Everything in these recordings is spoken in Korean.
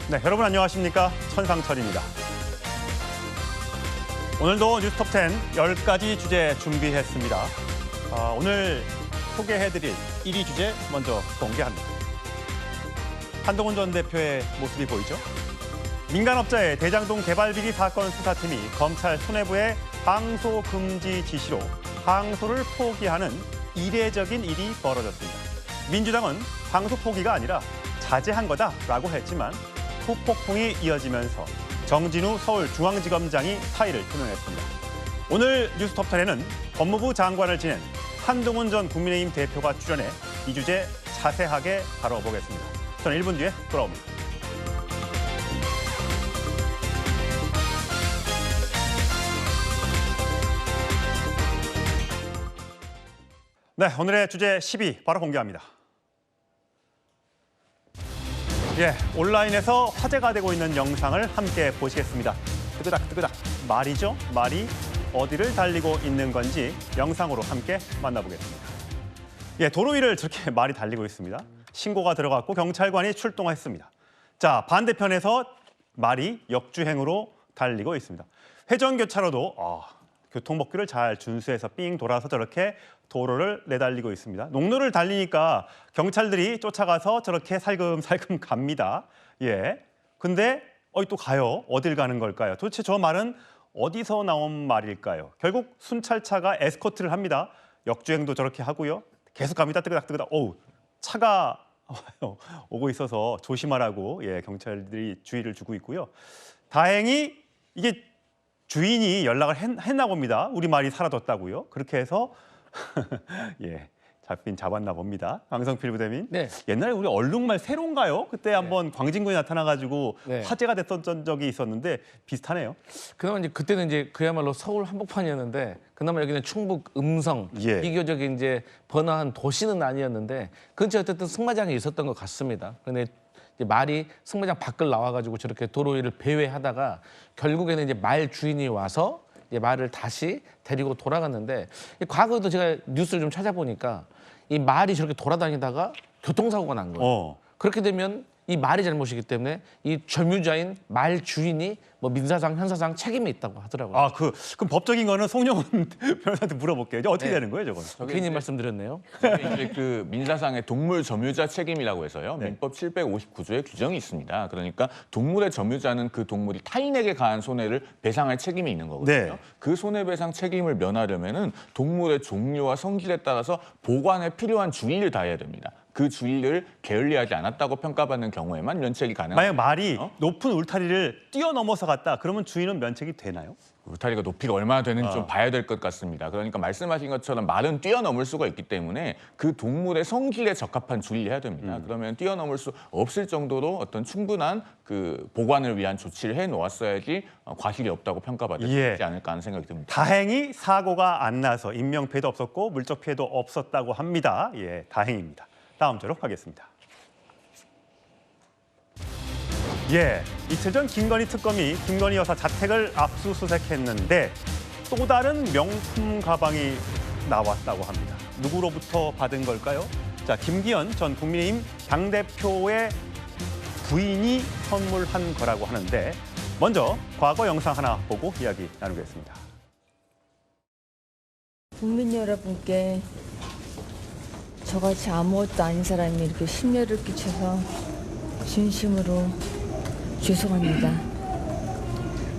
네, 여러분 안녕하십니까? 천상철입니다. 오늘도 뉴스톱10 10가지 주제 준비했습니다. 오늘 소개해드릴 1위 주제 먼저 공개합니다. 한동훈 전 대표의 모습이 보이죠? 민간업자의 대장동 개발 비리 사건 수사팀이 검찰 수뇌부의 항소 금지 지시로 항소를 포기하는 이례적인 일이 벌어졌습니다. 민주당은 항소 포기가 아니라 자제한 거다라고 했지만 후폭풍이 이어지면서 정진우 서울중앙지검장이 사의를 표명했습니다. 오늘 뉴스톱10에는 법무부 장관을 지낸 한동훈 전 국민의힘 대표가 출연해 이 주제 자세하게 다뤄보겠습니다. 저는 1분 뒤에 돌아옵니다. 네, 오늘의 주제 10위 바로 공개합니다. 온라인에서 화제가 되고 있는 영상을 함께 보시겠습니다. 뜨그닥 말이죠. 말이 어디를 달리고 있는 건지 영상으로 함께 만나보겠습니다. 도로 위를 저렇게 말이 달리고 있습니다. 신고가 들어갔고 경찰관이 출동했습니다. 자, 반대편에서 말이 역주행으로 달리고 있습니다. 회전교차로도 교통법규를 잘 준수해서 삥 돌아서 저렇게 도로를 내달리고 있습니다. 농로를 달리니까 경찰들이 쫓아가서 저렇게 살금살금 갑니다. 근데 또 가요. 어딜 가는 걸까요? 도대체 저 말은 어디서 나온 말일까요? 결국 순찰차가 에스코트를 합니다. 역주행도 저렇게 하고요. 계속 갑니다. 뜨그닥. 차가 오고 있어서 조심하라고 경찰들이 주의를 주고 있고요. 다행히 이게 주인이 연락을 했나 봅니다. 우리 말이 사라졌다고요. 그렇게 해서 잡았나 봅니다. 강성필 부대민. 네. 옛날에 우리 얼룩말 새로운가요? 그때 한번 광진군이 나타나가지고 화제가 됐던 적이 있었는데 비슷하네요. 그나마 그때는 그야말로 서울 한복판이었는데 그나마 여기는 충북 음성 비교적 번화한 도시는 아니었는데 근처에 어쨌든 승마장이 있었던 것 같습니다. 그런데 말이 승마장 밖을 나와가지고 저렇게 도로 위를 배회하다가 결국에는 말 주인이 와서 말을 다시 데리고 돌아갔는데 과거에도 제가 뉴스를 좀 찾아보니까 이 말이 저렇게 돌아다니다가 교통사고가 난 거예요. 그렇게 되면 이 말이 잘못이기 때문에 이 점유자인 말 주인이 민사상, 형사상 책임이 있다고 하더라고요. 그럼 법적인 거는 송영훈 변호사한테 물어볼게요. 어떻게 되는 거예요, 저건? 괜히 말씀드렸네요. 이제 그 민사상의 동물 점유자 책임이라고 해서요. 네. 민법 759조에 규정이 있습니다. 그러니까 동물의 점유자는 그 동물이 타인에게 가한 손해를 배상할 책임이 있는 거거든요. 네. 그 손해배상 책임을 면하려면은 동물의 종류와 성질에 따라서 보관에 필요한 주의를 다해야 됩니다. 그 주의를 게을리하지 않았다고 평가받는 경우에만 면책이 가능합니다. 만약 말이 높은 울타리를 뛰어넘어서 갔다, 그러면 주인은 면책이 되나요? 울타리가 높이가 얼마나 되는지 좀 봐야 될 것 같습니다. 그러니까 말씀하신 것처럼 말은 뛰어넘을 수가 있기 때문에 그 동물의 성질에 적합한 주의를 해야 됩니다. 그러면 뛰어넘을 수 없을 정도로 어떤 충분한 그 보관을 위한 조치를 해놓았어야지 과실이 없다고 평가받을 수 있지 않을까 하는 생각이 듭니다. 다행히 사고가 안 나서 인명피해도 없었고 물적 피해도 없었다고 합니다. 다행입니다. 다음 주로 가겠습니다. 이틀 전 김건희 특검이 김건희 여사 자택을 압수수색했는데 또 다른 명품 가방이 나왔다고 합니다. 누구로부터 받은 걸까요? 자, 김기현 전 국민의힘 당대표의 부인이 선물한 거라고 하는데 먼저 과거 영상 하나 보고 이야기 나누겠습니다. 국민 여러분께 저같이 아무것도 아닌 사람이 이렇게 심려를 끼쳐서 진심으로 죄송합니다.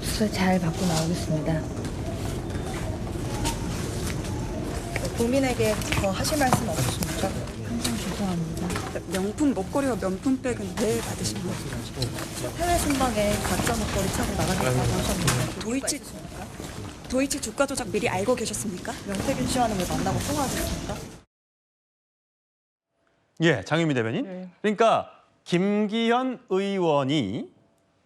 수사 잘 받고 나오겠습니다. 국민에게 더 하실 말씀 없으십니까? 항상 죄송합니다. 명품 목걸이와 명품백은 왜 받으신 거죠? 해외 순방에 가짜 목걸이 차고 나가겠다고 하셨는데 도이치 주가 조작 미리 알고 계셨습니까? 명태균 씨와는 왜 만나고 통화하셨습니까? 장유미 대변인. 그러니까 김기현 의원이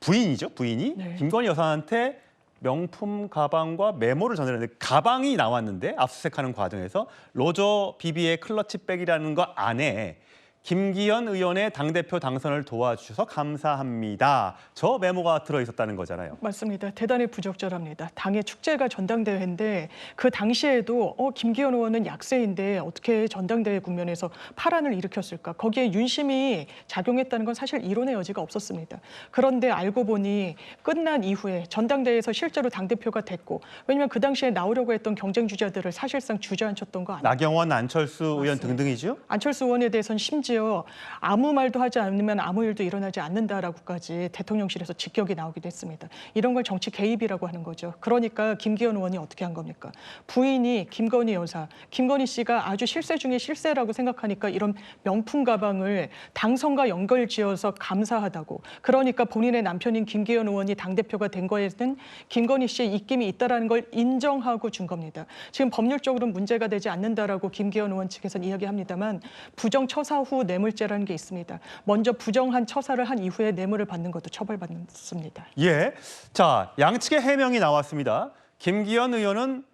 부인이죠. 부인이 김건희 여사한테 명품 가방과 메모를 전달했는데 가방이 나왔는데 압수수색하는 과정에서 로저 비비의 클러치백이라는 거 안에 김기현 의원의 당대표 당선을 도와주셔서 감사합니다. 저 메모가 들어있었다는 거잖아요. 맞습니다. 대단히 부적절합니다. 당의 축제가 전당대회인데 그 당시에도 김기현 의원은 약세인데 어떻게 전당대회 국면에서 파란을 일으켰을까? 거기에 윤심이 작용했다는 건 사실 이론의 여지가 없었습니다. 그런데 알고 보니 끝난 이후에 전당대회에서 실제로 당대표가 됐고, 왜냐하면 그 당시에 나오려고 했던 경쟁 주자들을 사실상 주저앉혔던 거 아니에요. 나경원, 안철수 의원 등등이죠? 안철수 의원에 대해서는 심지어 아무 말도 하지 않으면 아무 일도 일어나지 않는다라고까지 대통령실에서 직격이 나오기도 했습니다. 이런 걸 정치 개입이라고 하는 거죠. 그러니까 김기현 의원이 어떻게 한 겁니까? 부인이 김건희 여사, 김건희 씨가 아주 실세 중에 실세라고 생각하니까 이런 명품 가방을 당선과 연결지어서 감사하다고. 그러니까 본인의 남편인 김기현 의원이 당대표가 된 거에는 김건희 씨의 입김이 있다는 걸 인정하고 준 겁니다. 지금 법률적으로는 문제가 되지 않는다라고 김기현 의원 측에서는 이야기합니다만 부정처사 후 뇌물죄라는 게 있습니다. 먼저 부정한 처사를 한 이후에 뇌물을 받는 것도 처벌받습니다. 예. 자, 양측의 해명이 나왔습니다. 김기현 의원은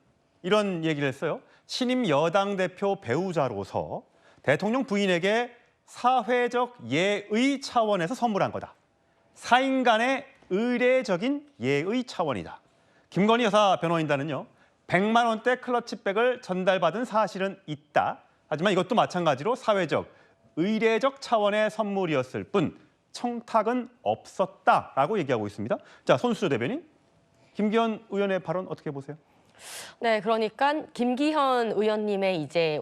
이런 얘기를 했어요. 신임 여당 대표 배우자로서 대통령 부인에게 사회적 예의 차원에서 선물한 거다. 사인 간의 의례적인 예의 차원이다. 김건희 여사 변호인단은요. 100만 원대 클러치백을 전달받은 사실은 있다. 하지만 이것도 마찬가지로 사회적, 의례적 차원의 선물이었을 뿐 청탁은 없었다라고 얘기하고 있습니다. 자, 손수조 대변인, 김기현 의원의 발언 어떻게 보세요? 네, 그러니까 김기현 의원님의 이제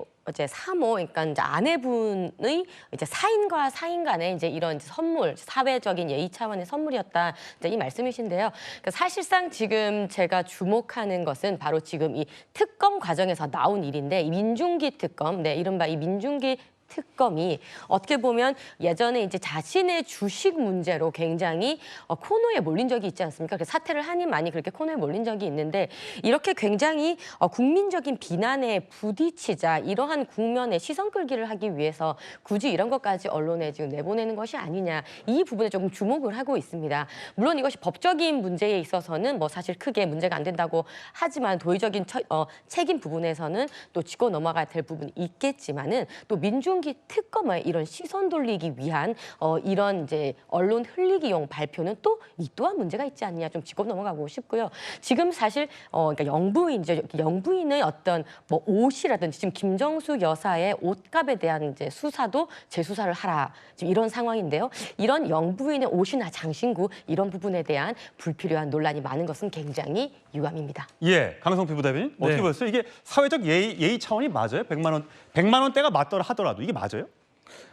사모, 그러니까 이제 아내분의 이제 사인과 사인 간의 이제 이런 선물, 사회적인 예의 차원의 선물이었다. 이제 이 말씀이신데요. 그러니까 사실상 지금 제가 주목하는 것은 바로 지금 이 특검 과정에서 나온 일인데, 이 민중기 특검, 네, 이른바 이 민중기 특검이 어떻게 보면 예전에 이제 자신의 주식 문제로 굉장히 코너에 몰린 적이 있지 않습니까? 그래서 사퇴를 하니 많이 그렇게 코너에 몰린 적이 있는데, 이렇게 굉장히 국민적인 비난에 부딪히자 이러한 국면에 시선 끌기를 하기 위해서 굳이 이런 것까지 언론에 지금 내보내는 것이 아니냐, 이 부분에 조금 주목을 하고 있습니다. 물론 이것이 법적인 문제에 있어서는 뭐 사실 크게 문제가 안 된다고 하지만 도의적인 책임 부분에서는 또 짚고 넘어가야 될 부분이 있겠지만은 또 민중기 특검에 이런 시선 돌리기 위한 이런 이제 언론 흘리기용 발표는 또 이 또한 문제가 있지 않냐, 좀 짚고 넘어가고 싶고요. 지금 사실 그러니까 영부인의 어떤 뭐 옷이라든지 지금 김정수 여사의 옷값에 대한 이제 수사도 재수사를 하라, 지금 이런 상황인데요. 이런 영부인의 옷이나 장신구 이런 부분에 대한 불필요한 논란이 많은 것은 굉장히 유감입니다. 예, 강성필 부대변인 어떻게 보셨어요? 이게 사회적 예의 차원이 맞아요? 100만 원대가 맞더라 하더라도 이게 맞아요?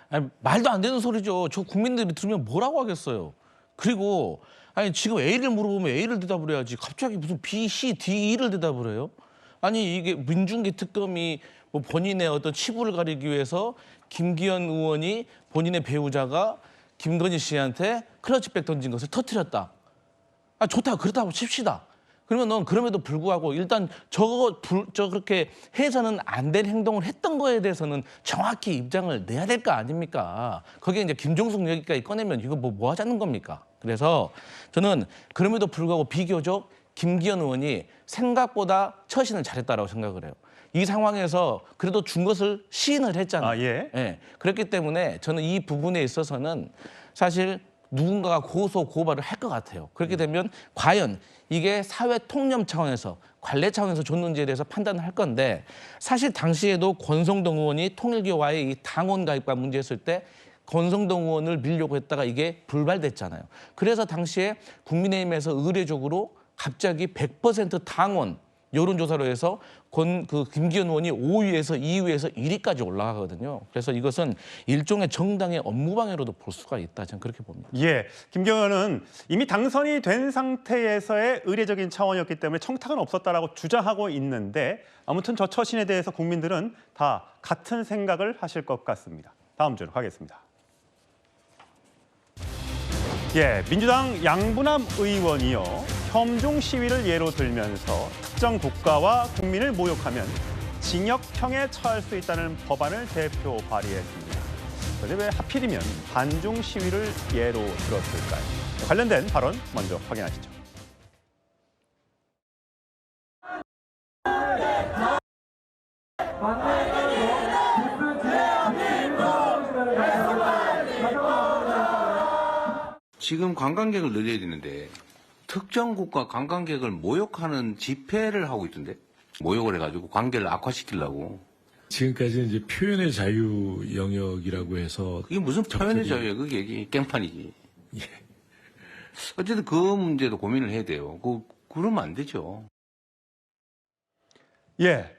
아니, 말도 안 되는 소리죠. 저 국민들이 들으면 뭐라고 하겠어요. 그리고 아니 지금 A를 물어보면 A를 대답을 해야지 갑자기 무슨 B, C, D, E를 대답을 해요? 아니 이게 민중기 특검이 뭐 본인의 어떤 치부를 가리기 위해서 김기현 의원이 본인의 배우자가 김건희 씨한테 클러치백 던진 것을 터뜨렸다. 아 좋다, 그렇다고 칩시다. 그러면 넌 그럼에도 불구하고 일단 그렇게 해서는 안 될 행동을 했던 거에 대해서는 정확히 입장을 내야 될 거 아닙니까? 거기에 이제 김종숙 여기까지 꺼내면 이거 뭐 하자는 겁니까? 그래서 저는 그럼에도 불구하고 비교적 김기현 의원이 생각보다 처신을 잘했다라고 생각을 해요. 이 상황에서 그래도 준 것을 시인을 했잖아요. 아, 예. 예. 그렇기 때문에 저는 이 부분에 있어서는 사실 누군가가 고소, 고발을 할 것 같아요. 그렇게 되면 과연 이게 사회 통념 차원에서 관례 차원에서 줬는지에 대해서 판단을 할 건데, 사실 당시에도 권성동 의원이 통일교와의 이 당원 가입과 문제였을 때 권성동 의원을 밀려고 했다가 이게 불발됐잖아요. 그래서 당시에 국민의힘에서 의례적으로 갑자기 100% 당원 여론조사로 해서 김기현 의원이 5위에서 2위에서 1위까지 올라가거든요. 그래서 이것은 일종의 정당의 업무방해로도 볼 수가 있다. 저는 그렇게 봅니다. 예, 김기현 의원은 이미 당선이 된 상태에서의 의례적인 차원이었기 때문에 청탁은 없었다라고 주장하고 있는데, 아무튼 저 처신에 대해서 국민들은 다 같은 생각을 하실 것 같습니다. 다음 주로 가겠습니다. 예, 민주당 양부남 의원이요, 혐중 시위를 예로 들면서 특정 국가와 국민을 모욕하면 징역형에 처할 수 있다는 법안을 대표 발의했습니다. 그런데 왜 하필이면 반중 시위를 예로 들었을까요? 관련된 발언 먼저 확인하시죠. 만나는 지금 관광객을 늘려야 되는데 특정 국가 관광객을 모욕하는 집회를 하고 있던데 모욕을 해가지고 관계를 악화시키려고. 지금까지는 이제 표현의 자유 영역이라고 해서 이게 무슨 표현의 자유예요? 그게 깽판이지. 예. 어쨌든 그 문제도 고민을 해야 돼요. 그러면 안 되죠. 예,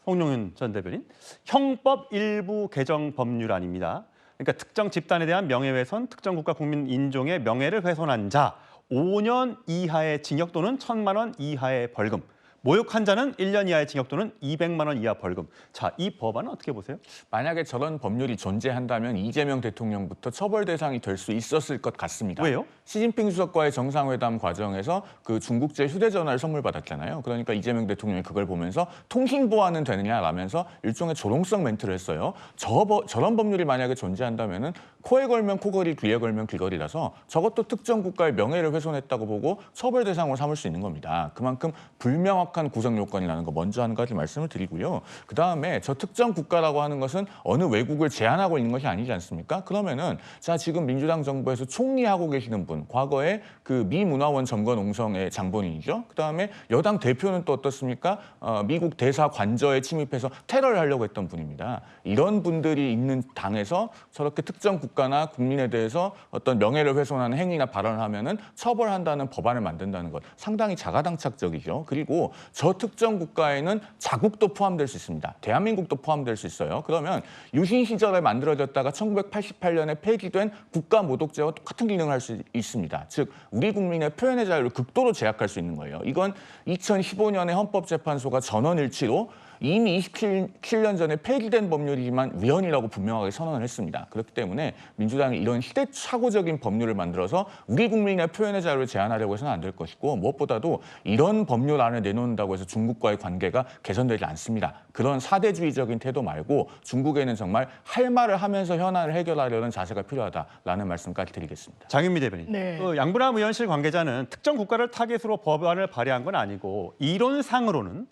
홍용윤 전 대변인. 형법 일부 개정 법률안입니다. 그러니까 특정 집단에 대한 명예훼손, 특정 국가 국민 인종의 명예를 훼손한 자 5년 이하의 징역 또는 1,000만 원 이하의 벌금. 모욕한 자는 1년 이하의 징역 또는 200만 원 이하 벌금. 자, 이 법안은 어떻게 보세요? 만약에 저런 법률이 존재한다면 이재명 대통령부터 처벌 대상이 될 수 있었을 것 같습니다. 왜요? 시진핑 주석과의 정상회담 과정에서 그 중국제 휴대전화를 선물 받았잖아요. 그러니까 이재명 대통령이 그걸 보면서 통신 보안은 되느냐라면서 일종의 조롱성 멘트를 했어요. 저런 법률이 만약에 존재한다면은 코에 걸면 코걸이, 귀에 걸면 귀걸이라서 저것도 특정 국가의 명예를 훼손했다고 보고 처벌 대상으로 삼을 수 있는 겁니다. 그만큼 불명확한 구성 요건이라는 거 먼저 한 가지 말씀을 드리고요. 그다음에 저 특정 국가라고 하는 것은 어느 외국을 제한하고 있는 것이 아니지 않습니까? 그러면은 자 지금 민주당 정부에서 총리하고 계시는 분, 과거에 그 미 문화원 점거농성의 장본인이죠. 그다음에 여당 대표는 또 어떻습니까? 미국 대사 관저에 침입해서 테러를 하려고 했던 분입니다. 이런 분들이 있는 당에서 저렇게 특정 국가나 국민에 대해서 어떤 명예를 훼손하는 행위나 발언을 하면은 처벌한다는 법안을 만든다는 것 상당히 자가당착적이죠. 그리고 저 특정 국가에는 자국도 포함될 수 있습니다. 대한민국도 포함될 수 있어요. 그러면 유신 시절에 만들어졌다가 1988년에 폐기된 국가모독죄와 똑같은 기능을 할 수 있습니다. 즉 우리 국민의 표현의 자유를 극도로 제약할 수 있는 거예요. 이건 2015년에 헌법재판소가 전원일치로 이미 27년 전에 폐기된 법률이지만 위헌이라고 분명하게 선언을 했습니다. 그렇기 때문에 민주당이 이런 시대착오적인 법률을 만들어서 우리 국민의 표현의 자유를 제한하려고 해서는 안 될 것이고 무엇보다도 이런 법률안을 내놓는다고 해서 중국과의 관계가 개선되지 않습니다. 그런 사대주의적인 태도 말고 중국에는 정말 할 말을 하면서 현안을 해결하려는 자세가 필요하다라는 말씀까지 드리겠습니다. 장윤미 대변인. 네. 양분함 의원실 관계자는 특정 국가를 타겟으로 법안을 발의한 건 아니고 이론상으로는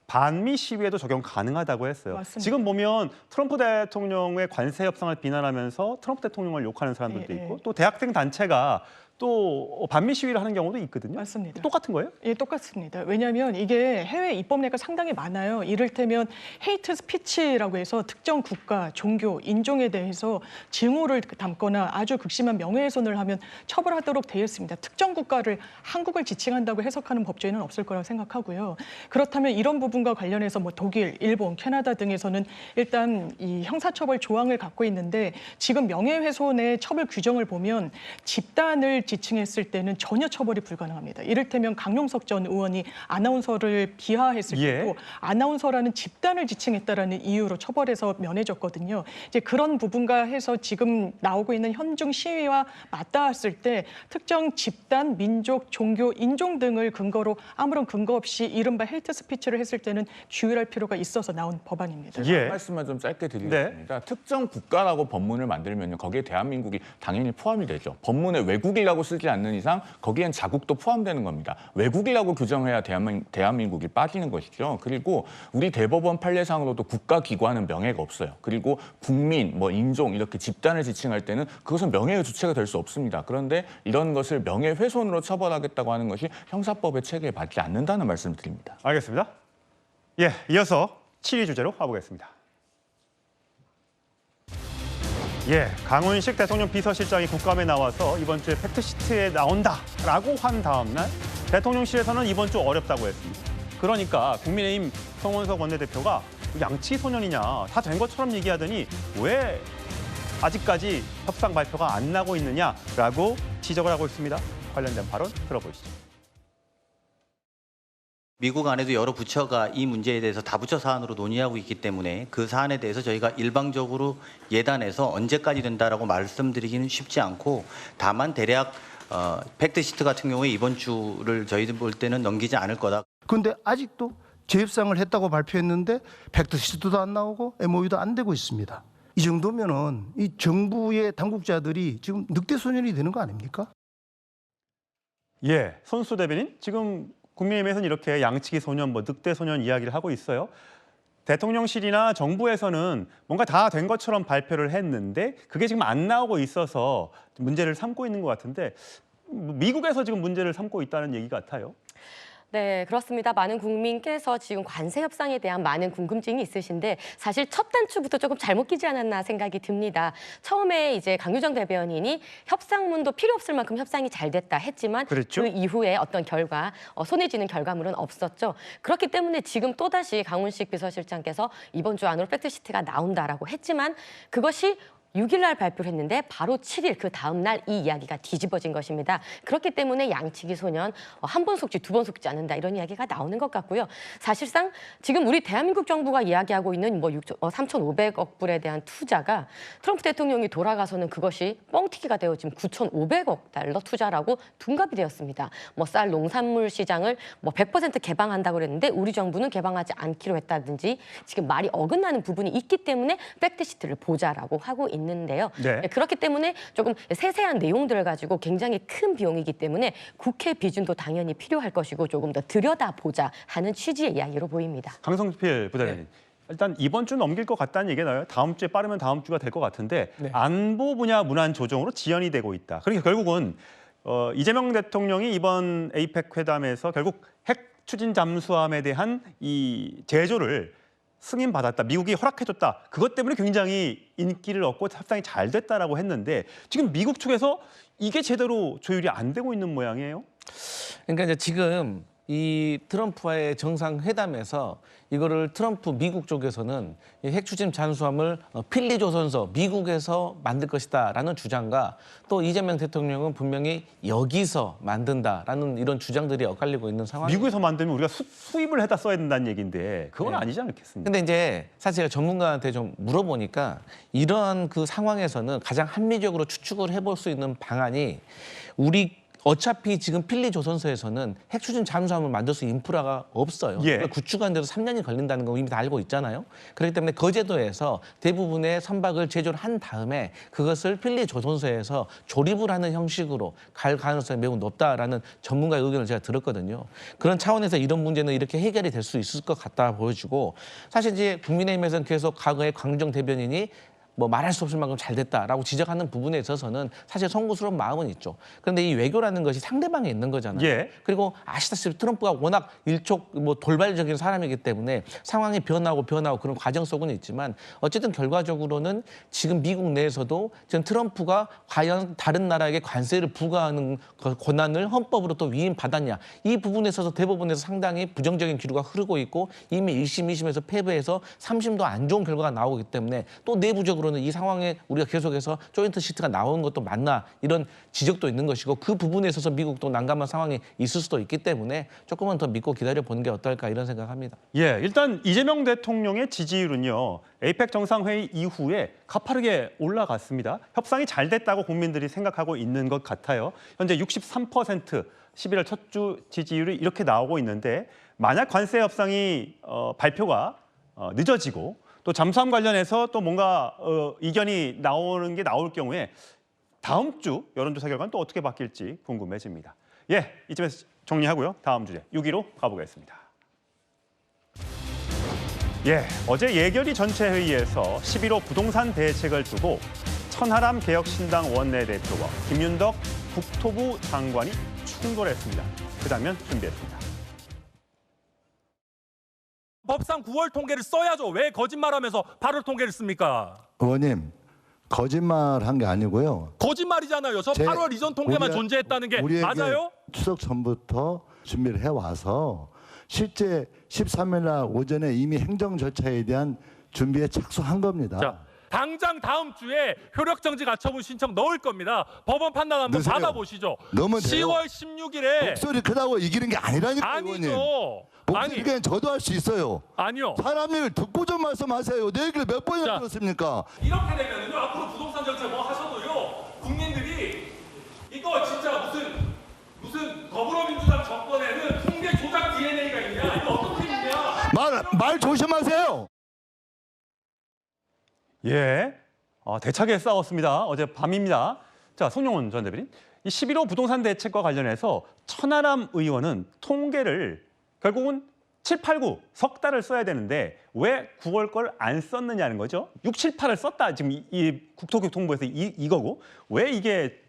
반미 시위에도 적용 가능하다고 했어요. 맞습니다. 지금 보면 트럼프 대통령의 관세 협상을 비난하면서 트럼프 대통령을 욕하는 사람들도 있고 또 대학생 단체가 또 반미 시위를 하는 경우도 있거든요. 맞습니다. 똑같은 거예요? 예, 똑같습니다. 왜냐하면 이게 해외 입법례가 상당히 많아요. 이를테면 헤이트 스피치라고 해서 특정 국가, 종교, 인종에 대해서 증오를 담거나 아주 극심한 명예훼손을 하면 처벌하도록 되어 있습니다. 특정 국가를 한국을 지칭한다고 해석하는 법조인은 없을 거라고 생각하고요. 그렇다면 이런 부분과 관련해서 뭐 독일, 일본, 캐나다 등에서는 일단 이 형사처벌 조항을 갖고 있는데 지금 명예훼손의 처벌 규정을 보면 집단을 지칭했을 때는 전혀 처벌이 불가능합니다. 이를테면 강용석 전 의원이 아나운서를 비하했을 때도 아나운서라는 집단을 지칭했다라는 이유로 처벌에서 면해졌거든요. 이제 그런 부분과 해서 지금 나오고 있는 현중 시위와 맞닿았을 때 특정 집단, 민족, 종교, 인종 등을 근거로 아무런 근거 없이 이른바 헤이트 스피치를 했을 때는 규율할 필요가 있어서 나온 법안입니다. 한 말씀만 좀 짧게 드리겠습니다. 특정 국가라고 법문을 만들면요, 거기에 대한민국이 당연히 포함이 되죠. 법문에 외국이라고 쓰지 않는 이상 거기엔 자국도 포함되는 겁니다. 외국이라고 규정해야 대한민국이 빠지는 것이죠. 그리고 우리 대법원 판례상으로도 국가기관은 명예가 없어요. 그리고 국민, 인종 이렇게 집단을 지칭할 때는 그것은 명예의 주체가 될 수 없습니다. 그런데 이런 것을 명예훼손으로 처벌하겠다고 하는 것이 형사법의 체계에 맞지 않는다는 말씀을 드립니다. 알겠습니다. 예, 이어서 7위 주제로 가보겠습니다. 예, 강훈식 대통령 비서실장이 국감에 나와서 이번 주에 팩트시트에 나온다라고 한 다음 날 대통령실에서는 이번 주 어렵다고 했습니다. 그러니까 국민의힘 송원석 원내대표가 양치 소년이냐 다 된 것처럼 얘기하더니 왜 아직까지 협상 발표가 안 나고 있느냐라고 지적을 하고 있습니다. 관련된 발언 들어보시죠. 미국 안에도 여러 부처가 이 문제에 대해서 다부처 사안으로 논의하고 있기 때문에 그 사안에 대해서 저희가 일방적으로 예단해서 언제까지 된다라고 말씀드리기는 쉽지 않고 다만 대략 팩트시트 같은 경우에 이번 주를 저희들 볼 때는 넘기지 않을 거다. 그런데 아직도 재협상을 했다고 발표했는데 팩트시트도 안 나오고 MOU도 안 되고 있습니다. 이 정도면은 이 정부의 당국자들이 지금 늑대소년이 되는 거 아닙니까? 예, 손수 대변인 지금 국민의힘에서는 이렇게 양치기 소년, 늑대 소년 이야기를 하고 있어요. 대통령실이나 정부에서는 뭔가 다 된 것처럼 발표를 했는데 그게 지금 안 나오고 있어서 문제를 삼고 있는 것 같은데 미국에서 지금 문제를 삼고 있다는 얘기 같아요. 네, 그렇습니다. 많은 국민께서 지금 관세 협상에 대한 많은 궁금증이 있으신데 사실 첫 단추부터 조금 잘못 끼지 않았나 생각이 듭니다. 처음에 이제 강유정 대변인이 협상문도 필요 없을 만큼 협상이 잘 됐다 했지만 그랬죠? 그 이후에 어떤 결과, 손에 쥐는 결과물은 없었죠. 그렇기 때문에 지금 또다시 강훈식 비서실장께서 이번 주 안으로 팩트시트가 나온다라고 했지만 그것이 6일 날 발표를 했는데 바로 7일 그 다음 날 이 이야기가 뒤집어진 것입니다. 그렇기 때문에 양측이 소년 한 번 속지 두 번 속지 않는다 이런 이야기가 나오는 것 같고요. 사실상 지금 우리 대한민국 정부가 이야기하고 있는 3,500억 불에 대한 투자가 트럼프 대통령이 돌아가서는 그것이 뻥튀기가 되어 지금 9,500억 달러 투자라고 둔갑이 되었습니다. 쌀 농산물 시장을 100% 개방한다고 그랬는데 우리 정부는 개방하지 않기로 했다든지 지금 말이 어긋나는 부분이 있기 때문에 팩트시트를 보자라고 하고 있는데요. 네. 그렇기 때문에 조금 세세한 내용들을 가지고 굉장히 큰 비용이기 때문에 국회 비준도 당연히 필요할 것이고 조금 더 들여다보자 하는 취지의 이야기로 보입니다. 강성필 부대변인. 일단 이번 주 넘길 것 같다는 얘기나요? 다음 주에 빠르면 다음 주가 될 것 같은데 안보 분야 문안 조정으로 지연이 되고 있다. 그러니까 결국은 이재명 대통령이 이번 에이펙 회담에서 결국 핵 추진 잠수함에 대한 이 제조를 승인받았다. 미국이 허락해줬다. 그것 때문에 굉장히 인기를 얻고 협상이 잘 됐다라고 했는데 지금 미국 측에서 이게 제대로 조율이 안 되고 있는 모양이에요. 그러니까 이제 지금 이 트럼프와의 정상회담에서 이거를 트럼프 미국 쪽에서는 이 핵추진 잠수함을 필리조선소 미국에서 만들 것이다라는 주장과 또 이재명 대통령은 분명히 여기서 만든다라는 이런 주장들이 엇갈리고 있는 상황입니다. 미국에서 만들면 우리가 수입을 해다 써야 된다는 얘기인데 그건 아니지 않겠습니까? 근데 이제 사실 제가 전문가한테 좀 물어보니까 이러한 그 상황에서는 가장 합리적으로 추측을 해볼 수 있는 방안이 어차피 지금 필리조선소에서는 핵추진 잠수함을 만들 수 있는 인프라가 없어요. 구축하는데도 3년이 걸린다는 거 이미 다 알고 있잖아요. 그렇기 때문에 거제도에서 대부분의 선박을 제조를 한 다음에 그것을 필리조선소에서 조립을 하는 형식으로 갈 가능성이 매우 높다라는 전문가의 의견을 제가 들었거든요. 그런 차원에서 이런 문제는 이렇게 해결이 될 수 있을 것 같다 보여지고 사실 이제 국민의힘에서는 계속 과거에 강유정 대변인이 말할 수 없을 만큼 잘 됐다라고 지적하는 부분에 있어서는 사실 송구스러운 마음은 있죠. 그런데 이 외교라는 것이 상대방에 있는 거잖아요. 그리고 아시다시피 트럼프가 워낙 돌발적인 사람이기 때문에 상황이 변하고 그런 과정 속은 있지만 어쨌든 결과적으로는 지금 미국 내에서도 지금 트럼프가 과연 다른 나라에게 관세를 부과하는 권한을 헌법으로 또 위임받았냐. 이 부분에 있어서 대법원에서 상당히 부정적인 기류가 흐르고 있고 이미 1심, 2심에서 패배해서 3심도 안 좋은 결과가 나오기 때문에 또 내부적으로 이 상황에 우리가 계속해서 조인트 시트가 나오는 것도 맞나 이런 지적도 있는 것이고 그 부분에 있어서 미국도 난감한 상황이 있을 수도 있기 때문에 조금만 더 믿고 기다려보는 게 어떨까 이런 생각합니다. 일단 이재명 대통령의 지지율은요. 에이펙 정상회의 이후에 가파르게 올라갔습니다. 협상이 잘 됐다고 국민들이 생각하고 있는 것 같아요. 현재 63% 11월 첫 주 지지율이 이렇게 나오고 있는데 만약 관세 협상이 발표가 늦어지고 또 잠수함 관련해서 또 뭔가 이견이 나올 경우에 다음 주 여론조사 결과는 또 어떻게 바뀔지 궁금해집니다. 이쯤에서 정리하고요. 다음 주제 6위로 가보겠습니다. 어제 예결위 전체 회의에서 11호 부동산 대책을 두고 천하람 개혁신당 원내대표와 김윤덕 국토부 장관이 충돌했습니다. 그 장면 준비했습니다. 법상 9월 통계를 써야죠. 왜 거짓말하면서 8월 통계를 씁니까? 의원님, 거짓말한 게 아니고요. 거짓말이잖아요. 저 8월 이전 통계만 존재했다는 게 맞아요? 추석 전부터 준비를 해와서 실제 13일 날 오전에 이미 행정 절차에 대한 준비에 착수한 겁니다. 자, 당장 다음 주에 효력정지 가처분 신청 넣을 겁니다. 법원 판단 한번 넣으세요. 받아보시죠. 넣으면 돼요. 10월 16일에 목소리 크다고 이기는 게 아니라니까. 아니죠. 의원님. 목소리 그냥 저도 할 수 있어요. 아니요. 사람 일 듣고 좀 말씀하세요. 내 얘기를 몇 번이나 들었습니까? 이렇게 되면은요 앞으로 부동산 정책 뭐 하셔도요 국민들이 이거 진짜 무슨 더불어민주당 정권에는 통계 조작 DNA가 있냐 이거 어떻게 있냐 말 조심하세요. 대차게 싸웠습니다. 어제 밤입니다. 자, 송영훈 전 대변인. 이 11호 부동산 대책과 관련해서 천하람 의원은 통계를 결국은 7, 8, 9 석 달을 써야 되는데 왜 9월 걸 안 썼느냐는 거죠. 6, 7, 8을 썼다. 지금 이 국토교통부에서 이거고 왜 이게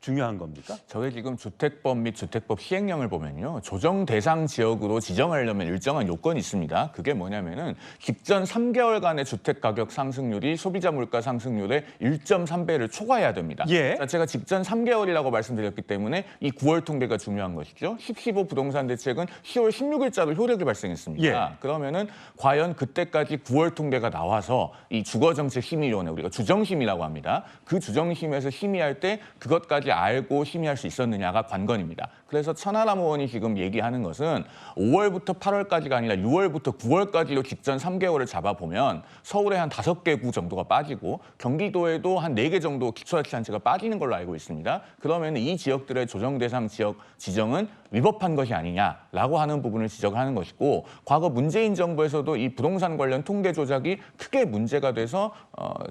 중요한 겁니까? 저게 지금 주택법 및 주택법 시행령을 보면요. 조정 대상 지역으로 지정하려면 일정한 요건이 있습니다. 그게 뭐냐면은 직전 3개월간의 주택 가격 상승률이 소비자 물가 상승률의 1.3배를 초과해야 됩니다. 예. 자, 제가 직전 3개월이라고 말씀드렸기 때문에 이 9월 통계가 중요한 것이죠. 10.15 부동산 대책은 10월 16일자로 효력이 발생했습니다. 예. 그러면은 과연 그때까지 9월 통계가 나와서 이 주거정책심의위원회, 우리가 주정심이라고 합니다. 그 주정심에서 심의할 때 그것까지 알고 심의할 수 있었느냐가 관건입니다. 그래서 천하람 의원이 지금 얘기하는 것은 5월부터 8월까지가 아니라 6월부터 9월까지로 직전 3개월을 잡아보면 서울에 한 5개 구 정도가 빠지고 경기도에도 한 4개 정도 기초자치단체가 빠지는 걸로 알고 있습니다. 그러면 이 지역들의 조정 대상 지역 지정은 위법한 것이 아니냐라고 하는 부분을 지적하는 것이고, 과거 문재인 정부에서도 이 부동산 관련 통계 조작이 크게 문제가 돼서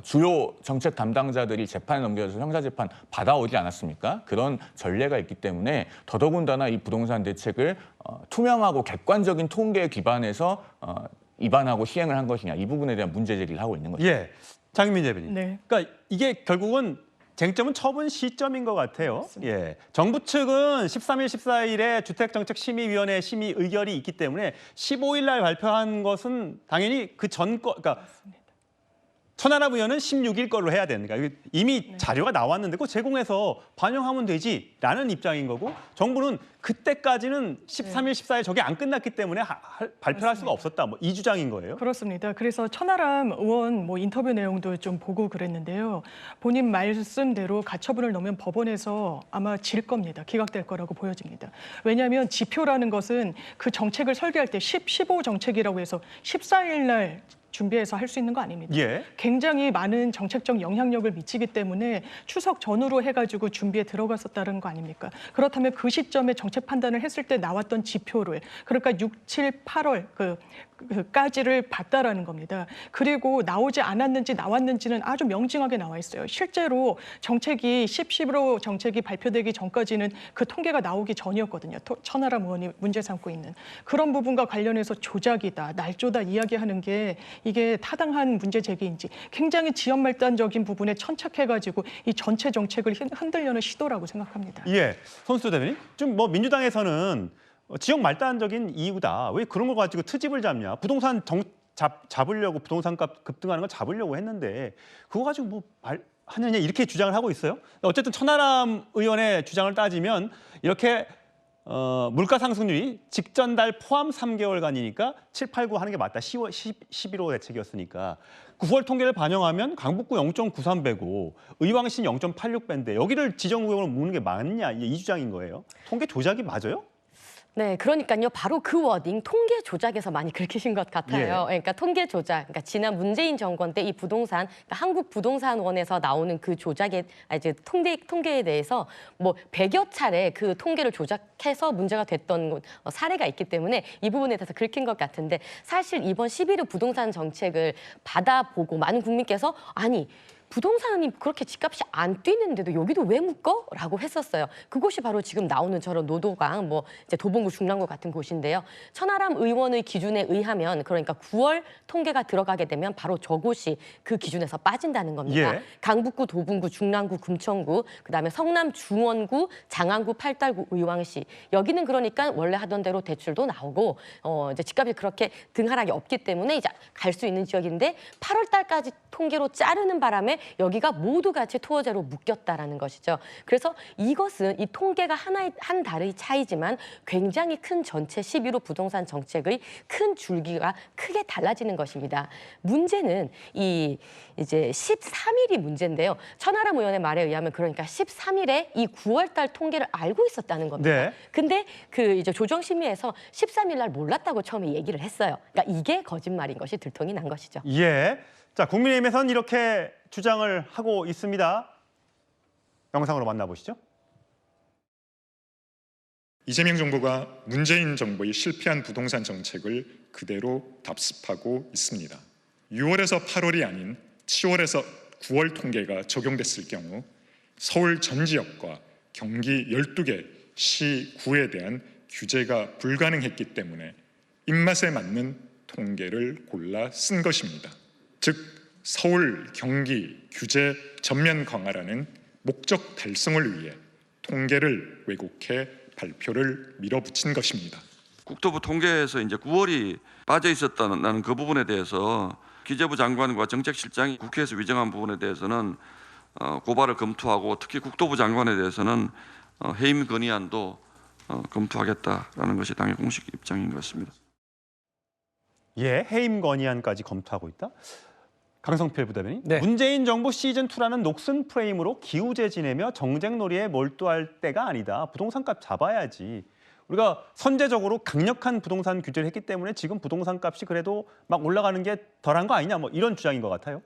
주요 정책 담당자들이 재판에 넘겨져서 형사재판 받아오지 않았습니까? 그런 전례가 있기 때문에 더더군다나 이 부동산 대책을 투명하고 객관적인 통계에 기반해서 입안하고 시행을 한 것이냐, 이 부분에 대한 문제 제기를 하고 있는 거죠. 예, 장윤민 대변인. 네. 그러니까 이게 결국은 쟁점은 처분 시점인 것 같아요. 맞습니다. 예, 정부 측은 13일, 14일에 주택정책심의위원회 심의 의결이 있기 때문에 15일 날 발표한 것은 당연히 그 전 거, 그러니까 천하람 의원은 16일 걸로 해야 되니까 이미 자료가 나왔는데 그거 제공해서 반영하면 되지라는 입장인 거고, 정부는 그때까지는 13일, 14일 저게 안 끝났기 때문에 발표할 수가 없었다. 뭐 이 주장인 거예요. 그렇습니다. 그래서 천하람 의원 뭐 인터뷰 내용도 좀 보고 그랬는데요. 본인 말씀대로 가처분을 넣으면 법원에서 아마 질 겁니다. 기각될 거라고 보여집니다. 왜냐하면 지표라는 것은 그 정책을 설계할 때 15 정책이라고 해서 14일 날 준비해서 할 수 있는 거 아닙니다. 예. 굉장히 많은 정책적 영향력을 미치기 때문에 추석 전후로 해가지고 준비에 들어갔었다는 거 아닙니까? 그렇다면 그 시점에 정책 판단을 했을 때 나왔던 지표를, 그러니까 6, 7, 8월 까지를 봤다라는 겁니다. 그리고 나오지 않았는지 나왔는지는 아주 명징하게 나와 있어요. 실제로 정책이 10.15 정책이 발표되기 전까지는 그 통계가 나오기 전이었거든요. 천하람 의원이 문제 삼고 있는 그런 부분과 관련해서 조작이다, 날조다 이야기하는 게 이게 타당한 문제 제기인지 굉장히 지연 말단적인 부분에 천착해가지고 이 전체 정책을 흔들려는 시도라고 생각합니다. 예, 손수 대변인. 좀 뭐 민주당에서는 지역 말단적인 이유다. 왜 그런 걸 가지고 트집을 잡냐. 부동산 잡으려고 부동산값 급등하는 걸 잡으려고 했는데 그거 가지고 뭐 하느냐 이렇게 주장을 하고 있어요. 어쨌든 천하람 의원의 주장을 따지면 이렇게 물가 상승률이 직전 달 포함 3개월간이니까 7, 8, 9 하는 게 맞다. 10월, 11호 대책이었으니까. 9월 통계를 반영하면 강북구 0.93배고 의왕시는 0.86배인데 여기를 지정구역으로 묻는 게 맞냐. 이 주장인 거예요. 통계 조작이 맞아요? 네, 그러니까요. 바로 그 워딩 통계 조작에서 많이 긁히신 것 같아요. 그러니까 통계 조작, 그러니까 지난 문재인 정권 때 이 부동산, 그러니까 한국부동산원에서 나오는 그 조작의 이제 통계에 대해서 뭐 100여 차례 그 통계를 조작해서 문제가 됐던 사례가 있기 때문에 이 부분에 대해서 긁힌 것 같은데, 사실 이번 11호 부동산 정책을 받아보고 많은 국민께서 아니 부동산이 그렇게 집값이 안 뛰는데도 여기도 왜 묶어? 라고 했었어요. 그곳이 바로 지금 나오는 저런 노도강, 뭐 이제 도봉구, 중랑구 같은 곳인데요. 천하람 의원의 기준에 의하면, 그러니까 9월 통계가 들어가게 되면 바로 저곳이 그 기준에서 빠진다는 겁니다. 예. 강북구, 도봉구, 중랑구, 금천구, 그다음에 성남 중원구, 장안구, 팔달구, 의왕시. 여기는 그러니까 원래 하던 대로 대출도 나오고 이제 집값이 그렇게 등하락이 없기 때문에 이제 갈 수 있는 지역인데 8월 달까지 통계로 자르는 바람에 여기가 모두 같이 토어제로 묶였다라는 것이죠. 그래서 이것은 이 통계가 한 달의 차이지만 굉장히 큰 전체 11호 부동산 정책의 큰 줄기가 크게 달라지는 것입니다. 문제는 이제 13일이 문제인데요. 천하람 의원의 말에 의하면 그러니까 13일에 이 9월 달 통계를 알고 있었다는 겁니다. 네. 근데 그 이제 조정심의에서 13일 날 몰랐다고 처음에 얘기를 했어요. 그러니까 이게 거짓말인 것이 들통이 난 것이죠. 예. 자, 국민의힘에서는 이렇게 주장을 하고 있습니다. 영상으로 만나보시죠. 이재명 정부가 문재인 정부의 실패한 부동산 정책을 그대로 답습하고 있습니다. 6월에서 8월이 아닌 7월에서 9월 통계가 적용됐을 경우 서울 전 지역과 경기 12개 시, 구에 대한 규제가 불가능했기 때문에 입맛에 맞는 통계를 골라 쓴 것입니다. 즉 서울, 경기 규제 전면 강화라는 목적 달성을 위해 통계를 왜곡해 발표를 밀어붙인 것입니다. 국토부 통계에서 이제 9월이 빠져 있었다는 그 부분에 대해서 기재부 장관과 정책실장이 국회에서 위정한 부분에 대해서는 고발을 검토하고 특히 국토부 장관에 대해서는 해임 건의안도 검토하겠다라는 것이 당의 공식 입장인 것 같습니다. 예, 해임 건의안까지 검토하고 있다. 강성필 부대변인, 네. 문재인 정부 시즌2라는 녹슨 프레임으로 기우제 지내며 정쟁놀이에 몰두할 때가 아니다. 부동산값 잡아야지. 우리가 선제적으로 강력한 부동산 규제를 했기 때문에 지금 부동산 값이 그래도 막 올라가는 게 덜한 거 아니냐, 뭐 이런 주장인 것 같아요.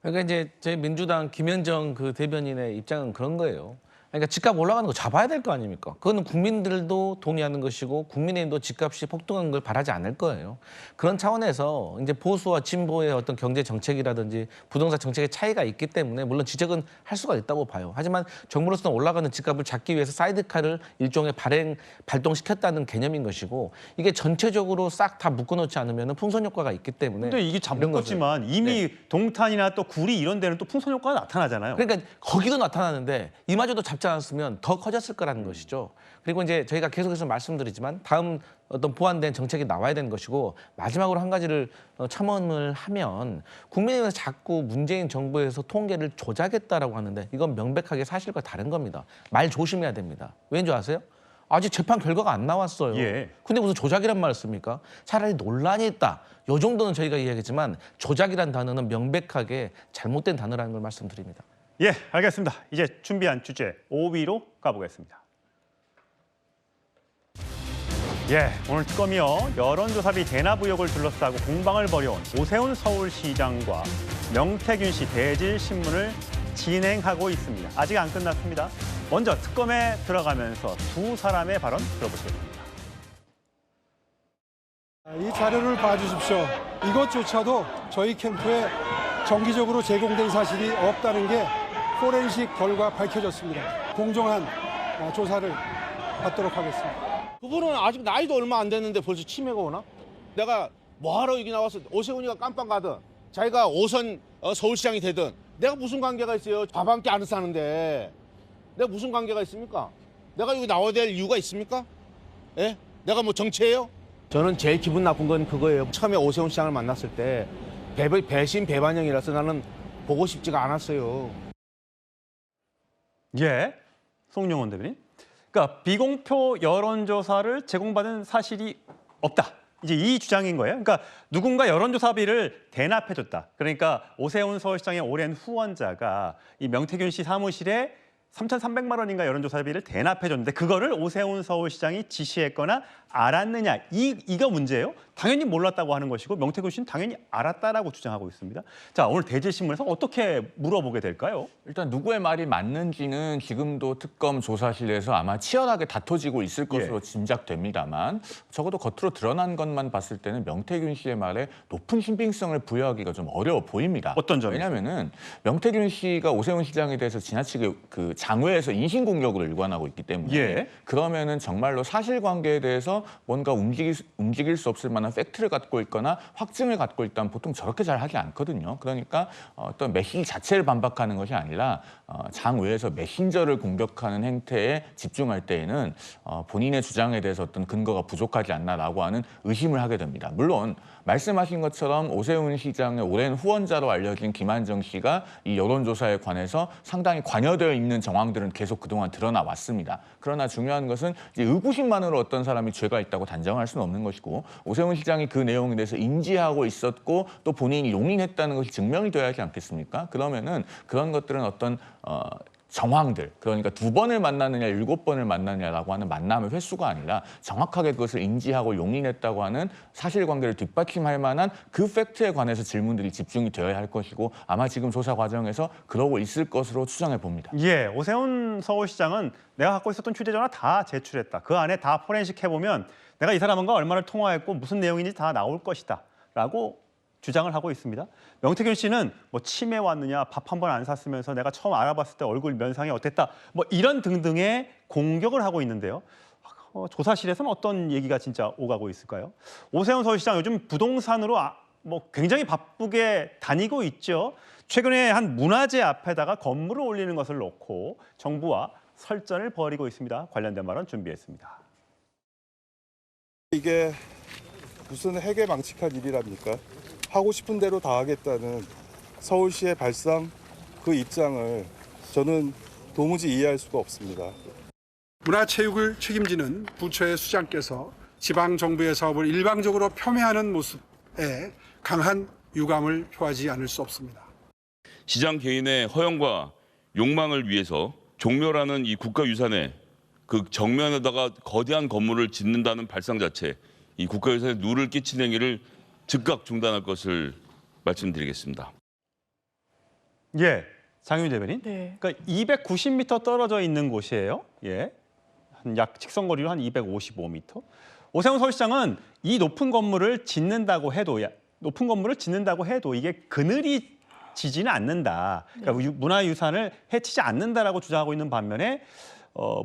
그러니까 이제 제 민주당 김현정 그 대변인의 입장은 그런 거예요. 그러니까 집값 올라가는 거 잡아야 될 거 아닙니까? 그거는 국민들도 동의하는 것이고 국민의힘도 집값이 폭등한 걸 바라지 않을 거예요. 그런 차원에서 이제 보수와 진보의 어떤 경제 정책이라든지 부동산 정책의 차이가 있기 때문에 물론 지적은 할 수가 있다고 봐요. 하지만 정부로서는 올라가는 집값을 잡기 위해서 사이드카를 일종의 발동시켰다는 개념인 것이고 이게 전체적으로 싹 다 묶어놓지 않으면 풍선 효과가 있기 때문에. 근데 이게 참 묶었지만 이미 네. 동탄이나 또 구리 이런 데는 또 풍선 효과가 나타나잖아요. 그러니까 거기도 나타나는데 이마저도 잡지 않았으면 더 커졌을 거라는 것이죠. 그리고 이제 저희가 계속해서 말씀드리지만 다음 어떤 보완된 정책이 나와야 되는 것이고 마지막으로 한 가지를 첨언을 하면 국민의힘에서 자꾸 문재인 정부에서 통계를 조작했다라고 하는데 이건 명백하게 사실과 다른 겁니다. 말 조심해야 됩니다. 왠지 아세요? 아직 재판 결과가 안 나왔어요. 예. 근데 무슨 조작이란 말을 씁니까? 차라리 논란이 있다. 요 정도는 저희가 이야기했지만 조작이란 단어는 명백하게 잘못된 단어라는 걸 말씀드립니다. 예, 알겠습니다. 이제 준비한 주제 5위로 가보겠습니다. 예, 오늘 특검이요. 여론조사비 대납 의혹을 둘러싸고 공방을 벌여온 오세훈 서울시장과 명태균 씨 대질 신문을 진행하고 있습니다. 아직 안 끝났습니다. 먼저 특검에 들어가면서 두 사람의 발언 들어보시겠습니다. 이 자료를 봐주십시오. 이것조차도 저희 캠프에 정기적으로 제공된 사실이 없다는 게 포렌식 결과 밝혀졌습니다. 공정한 조사를 받도록 하겠습니다. 그분은 아직 나이도 얼마 안 됐는데 벌써 치매가 오나? 내가 뭐하러 여기 나와서 오세훈이가 깜빵 가든 자기가 5선 서울시장이 되든 내가 무슨 관계가 있어요? 밥 한 끼 안 사는데 내가 무슨 관계가 있습니까? 내가 여기 나와야 될 이유가 있습니까? 예? 내가 뭐 정치예요? 저는 제일 기분 나쁜 건 그거예요. 처음에 오세훈 시장을 만났을 때 배신 배반형이라서 나는 보고 싶지가 않았어요. 예, 송영원 대변인. 그러니까 비공표 여론조사를 제공받은 사실이 없다. 이제 이 주장인 거예요. 그러니까 누군가 여론조사비를 대납해줬다. 그러니까 오세훈 서울시장의 오랜 후원자가 이 명태균 씨 사무실에 3,300만 원인가 여론조사비를 대납해줬는데 그거를 오세훈 서울시장이 지시했거나 알았느냐 이거 문제예요. 당연히 몰랐다고 하는 것이고 명태균 씨는 당연히 알았다라고 주장하고 있습니다. 자, 오늘 대질신문에서 어떻게 물어보게 될까요? 일단 누구의 말이 맞는지는 지금도 특검 조사실에서 아마 치열하게 다퉈지고 있을 것으로 짐작됩니다만 적어도 겉으로 드러난 것만 봤을 때는 명태균 씨의 말에 높은 신빙성을 부여하기가 좀 어려워 보입니다. 어떤 점이죠? 왜냐하면은 명태균 씨가 오세훈 시장에 대해서 지나치게 그 장외에서 인신공격으로 일관하고 있기 때문에 그러면은 정말로 사실관계에 대해서 뭔가 움직일 수 없을 만한 팩트를 갖고 있거나 확증을 갖고 있다면 보통 저렇게 잘 하지 않거든요. 그러니까 어떤 메시지 자체를 반박하는 것이 아니라 장외에서 메신저를 공격하는 행태에 집중할 때에는 본인의 주장에 대해서 어떤 근거가 부족하지 않나라고 하는 의심을 하게 됩니다. 물론 말씀하신 것처럼 오세훈 시장의 오랜 후원자로 알려진 김한정 씨가 이 여론조사에 관해서 상당히 관여되어 있는 정황들은 계속 그동안 드러나 왔습니다. 그러나 중요한 것은 이제 의구심만으로 어떤 사람이 죄가 있다고 단정할 수는 없는 것이고 오세훈 시장이 그 내용에 대해서 인지하고 있었고 또 본인이 용인했다는 것이 증명이 되어야 하지 않겠습니까? 그러면은 그런 것들은 어떤 정황들, 그러니까 2번을 만나느냐 7번을 만나느냐라고 하는 만남의 횟수가 아니라 정확하게 그것을 인지하고 용인했다고 하는 사실관계를 뒷받침할 만한 그 팩트에 관해서 질문들이 집중이 되어야 할 것이고 아마 지금 조사 과정에서 그러고 있을 것으로 추정해 봅니다. 예, 오세훈 서울시장은 내가 갖고 있었던 휴대전화 다 제출했다. 그 안에 다 포렌식 해보면 내가 이 사람과 얼마나 통화했고 무슨 내용인지 다 나올 것이다 라고 주장을 하고 있습니다. 명태균 씨는 뭐 치매 왔느냐, 밥 한 번 안 샀으면서 내가 처음 알아봤을 때 얼굴 면상이 어땠다, 뭐 이런 등등의 공격을 하고 있는데요. 조사실에서는 어떤 얘기가 진짜 오가고 있을까요? 오세훈 서울시장 요즘 부동산으로 굉장히 바쁘게 다니고 있죠. 최근에 한 문화재 앞에다가 건물을 올리는 것을 놓고 정부와 설전을 벌이고 있습니다. 관련된 발언 준비했습니다. 이게 무슨 해괴망측한 일이랍니까? 하고 싶은 대로 다 하겠다는 서울시의 발상, 그 입장을 저는 도무지 이해할 수가 없습니다. 문화체육을 책임지는 부처의 수장께서 지방정부의 사업을 일방적으로 폄훼하는 모습에 강한 유감을 표하지 않을 수 없습니다. 시장 개인의 허영과 욕망을 위해서 종묘라는 이 국가유산에 그 정면에다가 거대한 건물을 짓는다는 발상 자체, 이 국가유산에 누를 끼치는 행위를 즉각 중단할 것을 말씀드리겠습니다. 예, 장윤 대변인. 네. 그러니까 290m 떨어져 있는 곳이에요. 예, 약 직선거리로 한 255m. 오세훈 서울시장은 이 높은 건물을 짓는다고 해도 이게 그늘이 지지는 않는다. 그러니까 문화유산을 해치지 않는다라고 주장하고 있는 반면에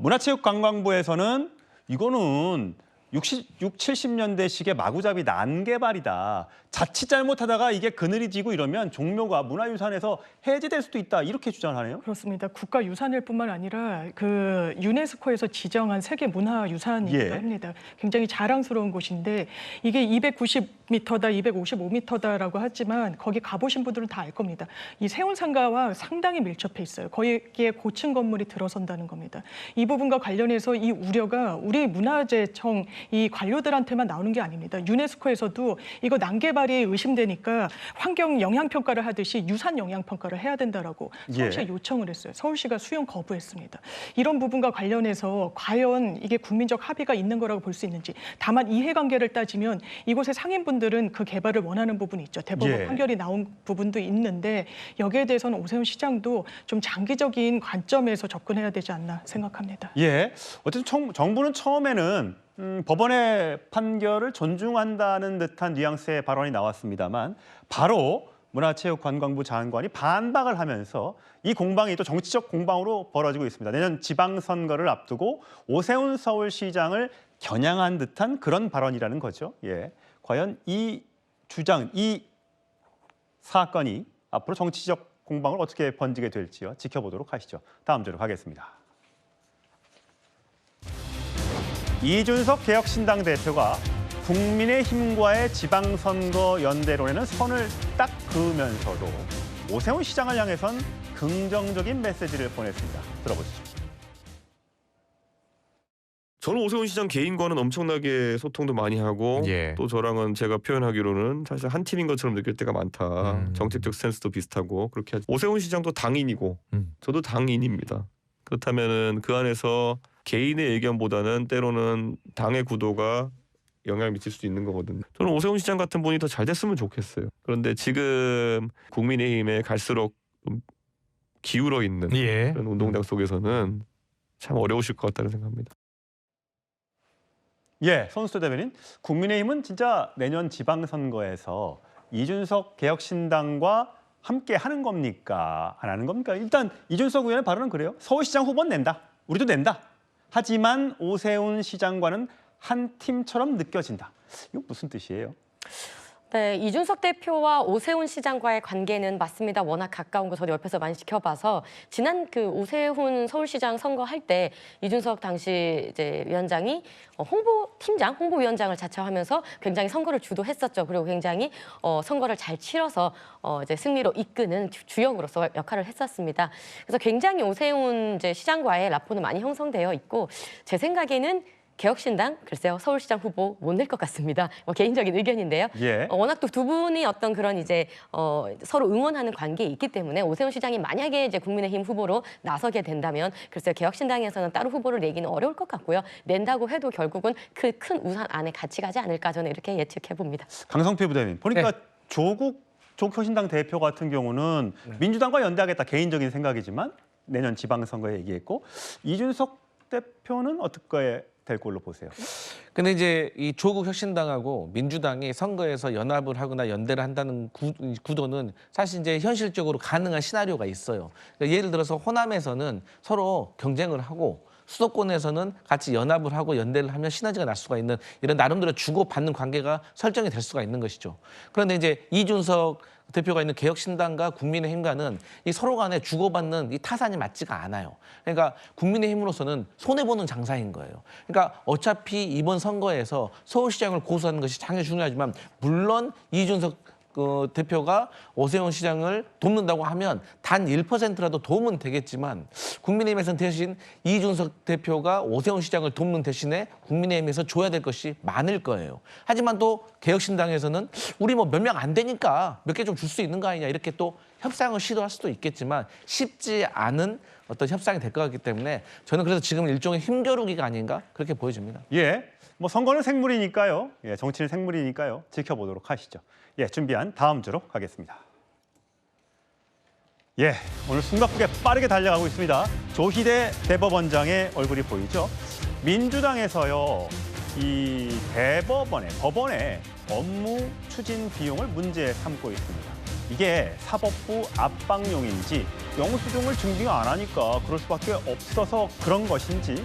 문화체육관광부에서는 이거는 60, 70년대식의 마구잡이 난개발이다. 자칫 잘못하다가 이게 그늘이 지고 이러면 종묘가 문화유산에서 해제될 수도 있다. 이렇게 주장을 하네요. 그렇습니다. 국가유산일 뿐만 아니라 그 유네스코에서 지정한 세계문화유산이기도 합니다. 굉장히 자랑스러운 곳인데 이게 290m다, 255m다라고 하지만 거기 가보신 분들은 다 알 겁니다. 이 세운상가와 상당히 밀접해 있어요. 거기에 고층 건물이 들어선다는 겁니다. 이 부분과 관련해서 이 우려가 우리 문화재청 이 관료들한테만 나오는 게 아닙니다. 유네스코에서도 이거 난개발이 의심되니까 환경 영향 평가를 하듯이 유산 영향 평가를 해야 된다라고 서울시가 요청을 했어요. 서울시가 수용 거부했습니다. 이런 부분과 관련해서 과연 이게 국민적 합의가 있는 거라고 볼 수 있는지. 다만 이해관계를 따지면 이곳의 상인분들은 그 개발을 원하는 부분이 있죠. 대법원 판결이 나온 부분도 있는데 여기에 대해서는 오세훈 시장도 좀 장기적인 관점에서 접근해야 되지 않나 생각합니다. 예, 어쨌든 정부는 처음에는 법원의 판결을 존중한다는 듯한 뉘앙스의 발언이 나왔습니다만 바로 문화체육관광부 장관이 반박을 하면서 이 공방이 또 정치적 공방으로 벌어지고 있습니다. 내년 지방선거를 앞두고 오세훈 서울시장을 겨냥한 듯한 그런 발언이라는 거죠. 예, 과연 이 주장, 이 사건이 앞으로 정치적 공방을 어떻게 번지게 될지요. 지켜보도록 하시죠. 다음 주로 가겠습니다. 이준석 개혁신당 대표가 국민의힘과의 지방선거 연대론에는 선을 딱 그으면서도 오세훈 시장을 향해선 긍정적인 메시지를 보냈습니다. 들어보시죠. 저는 오세훈 시장 개인과는 엄청나게 소통도 많이 하고 또 저랑은 제가 표현하기로는 사실 한 팀인 것처럼 느낄 때가 많다. 정책적 센스도 비슷하고 그렇게 하죠. 오세훈 시장도 당인이고 저도 당인입니다. 그렇다면은 그 안에서 개인의 의견보다는 때로는 당의 구도가 영향을 미칠 수 있는 거거든요. 저는 오세훈 시장 같은 분이 더 잘 됐으면 좋겠어요. 그런데 지금 국민의힘에 갈수록 좀 기울어 있는 그런 운동장 속에서는 참 어려우실 것 같다는 생각합니다. 예, 손수도 대변인. 국민의힘은 진짜 내년 지방선거에서 이준석 개혁신당과 함께 하는 겁니까? 안 하는 겁니까? 일단 이준석 의원의 발언은 그래요. 서울시장 후보는 낸다. 우리도 낸다. 하지만 오세훈 시장과는 한 팀처럼 느껴진다. 이거 무슨 뜻이에요? 네, 이준석 대표와 오세훈 시장과의 관계는 맞습니다. 워낙 가까운 거 저도 옆에서 많이 지켜봐서 지난 그 오세훈 서울시장 선거할 때 이준석 당시 이제 위원장이 홍보팀장, 홍보위원장을 자처하면서 굉장히 선거를 주도했었죠. 그리고 굉장히 선거를 잘 치러서 이제 승리로 이끄는 주역으로서 역할을 했었습니다. 그래서 굉장히 오세훈 이제 시장과의 라포는 많이 형성되어 있고 제 생각에는 개혁신당 서울시장 후보 못 낼 것 같습니다. 개인적인 의견인데요. 워낙 또 두 분이 어떤 그런 이제 서로 응원하는 관계에 있기 때문에 오세훈 시장이 만약에 이제 국민의힘 후보로 나서게 된다면 개혁신당에서는 따로 후보를 내기는 어려울 것 같고요. 낸다고 해도 결국은 그 큰 우산 안에 같이 가지 않을까 저는 이렇게 예측해 봅니다. 강성필 부대변인 보니까 조국혁신당 대표 같은 경우는 민주당과 연대하겠다 개인적인 생각이지만 내년 지방선거에 얘기했고 이준석 대표는 어떻게 될 걸로 보세요? 근데 이제 이 조국 혁신당하고 민주당이 선거에서 연합을 하거나 연대를 한다는 구도는 사실 이제 현실적으로 가능한 시나리오가 있어요. 그러니까 예를 들어서 호남에서는 서로 경쟁을 하고 수도권에서는 같이 연합을 하고 연대를 하면 시너지가 날 수가 있는 이런 나름대로 주고받는 관계가 설정이 될 수가 있는 것이죠. 그런데 이제 이준석 대표가 있는 개혁신당과 국민의힘과는 이 서로 간에 주고받는 이 타산이 맞지가 않아요. 그러니까 국민의힘으로서는 손해보는 장사인 거예요. 그러니까 어차피 이번 선거에서 서울시장을 고수하는 것이 당연히 중요하지만 물론 이준석 대표가 오세훈 시장을 돕는다고 하면 단 1%라도 도움은 되겠지만 국민의힘에서는 대신 이준석 대표가 오세훈 시장을 돕는 대신에 국민의힘에서 줘야 될 것이 많을 거예요. 하지만 또 개혁신당에서는 우리 뭐 몇 명 안 되니까 몇 개 좀 줄 수 있는 거 아니냐 이렇게 또 협상을 시도할 수도 있겠지만 쉽지 않은 어떤 협상이 될 것 같기 때문에 저는 그래서 지금 일종의 힘겨루기가 아닌가 그렇게 보여집니다. 예, 뭐 선거는 생물이니까요. 예, 정치는 생물이니까요. 지켜보도록 하시죠. 예, 준비한 다음 주로 가겠습니다. 예, 오늘 숨가쁘게 빠르게 달려가고 있습니다. 조희대 대법원장의 얼굴이 보이죠? 민주당에서요, 이 법원의 업무 추진 비용을 문제 삼고 있습니다. 이게 사법부 압박용인지 영수증을 증빙 안 하니까 그럴 수밖에 없어서 그런 것인지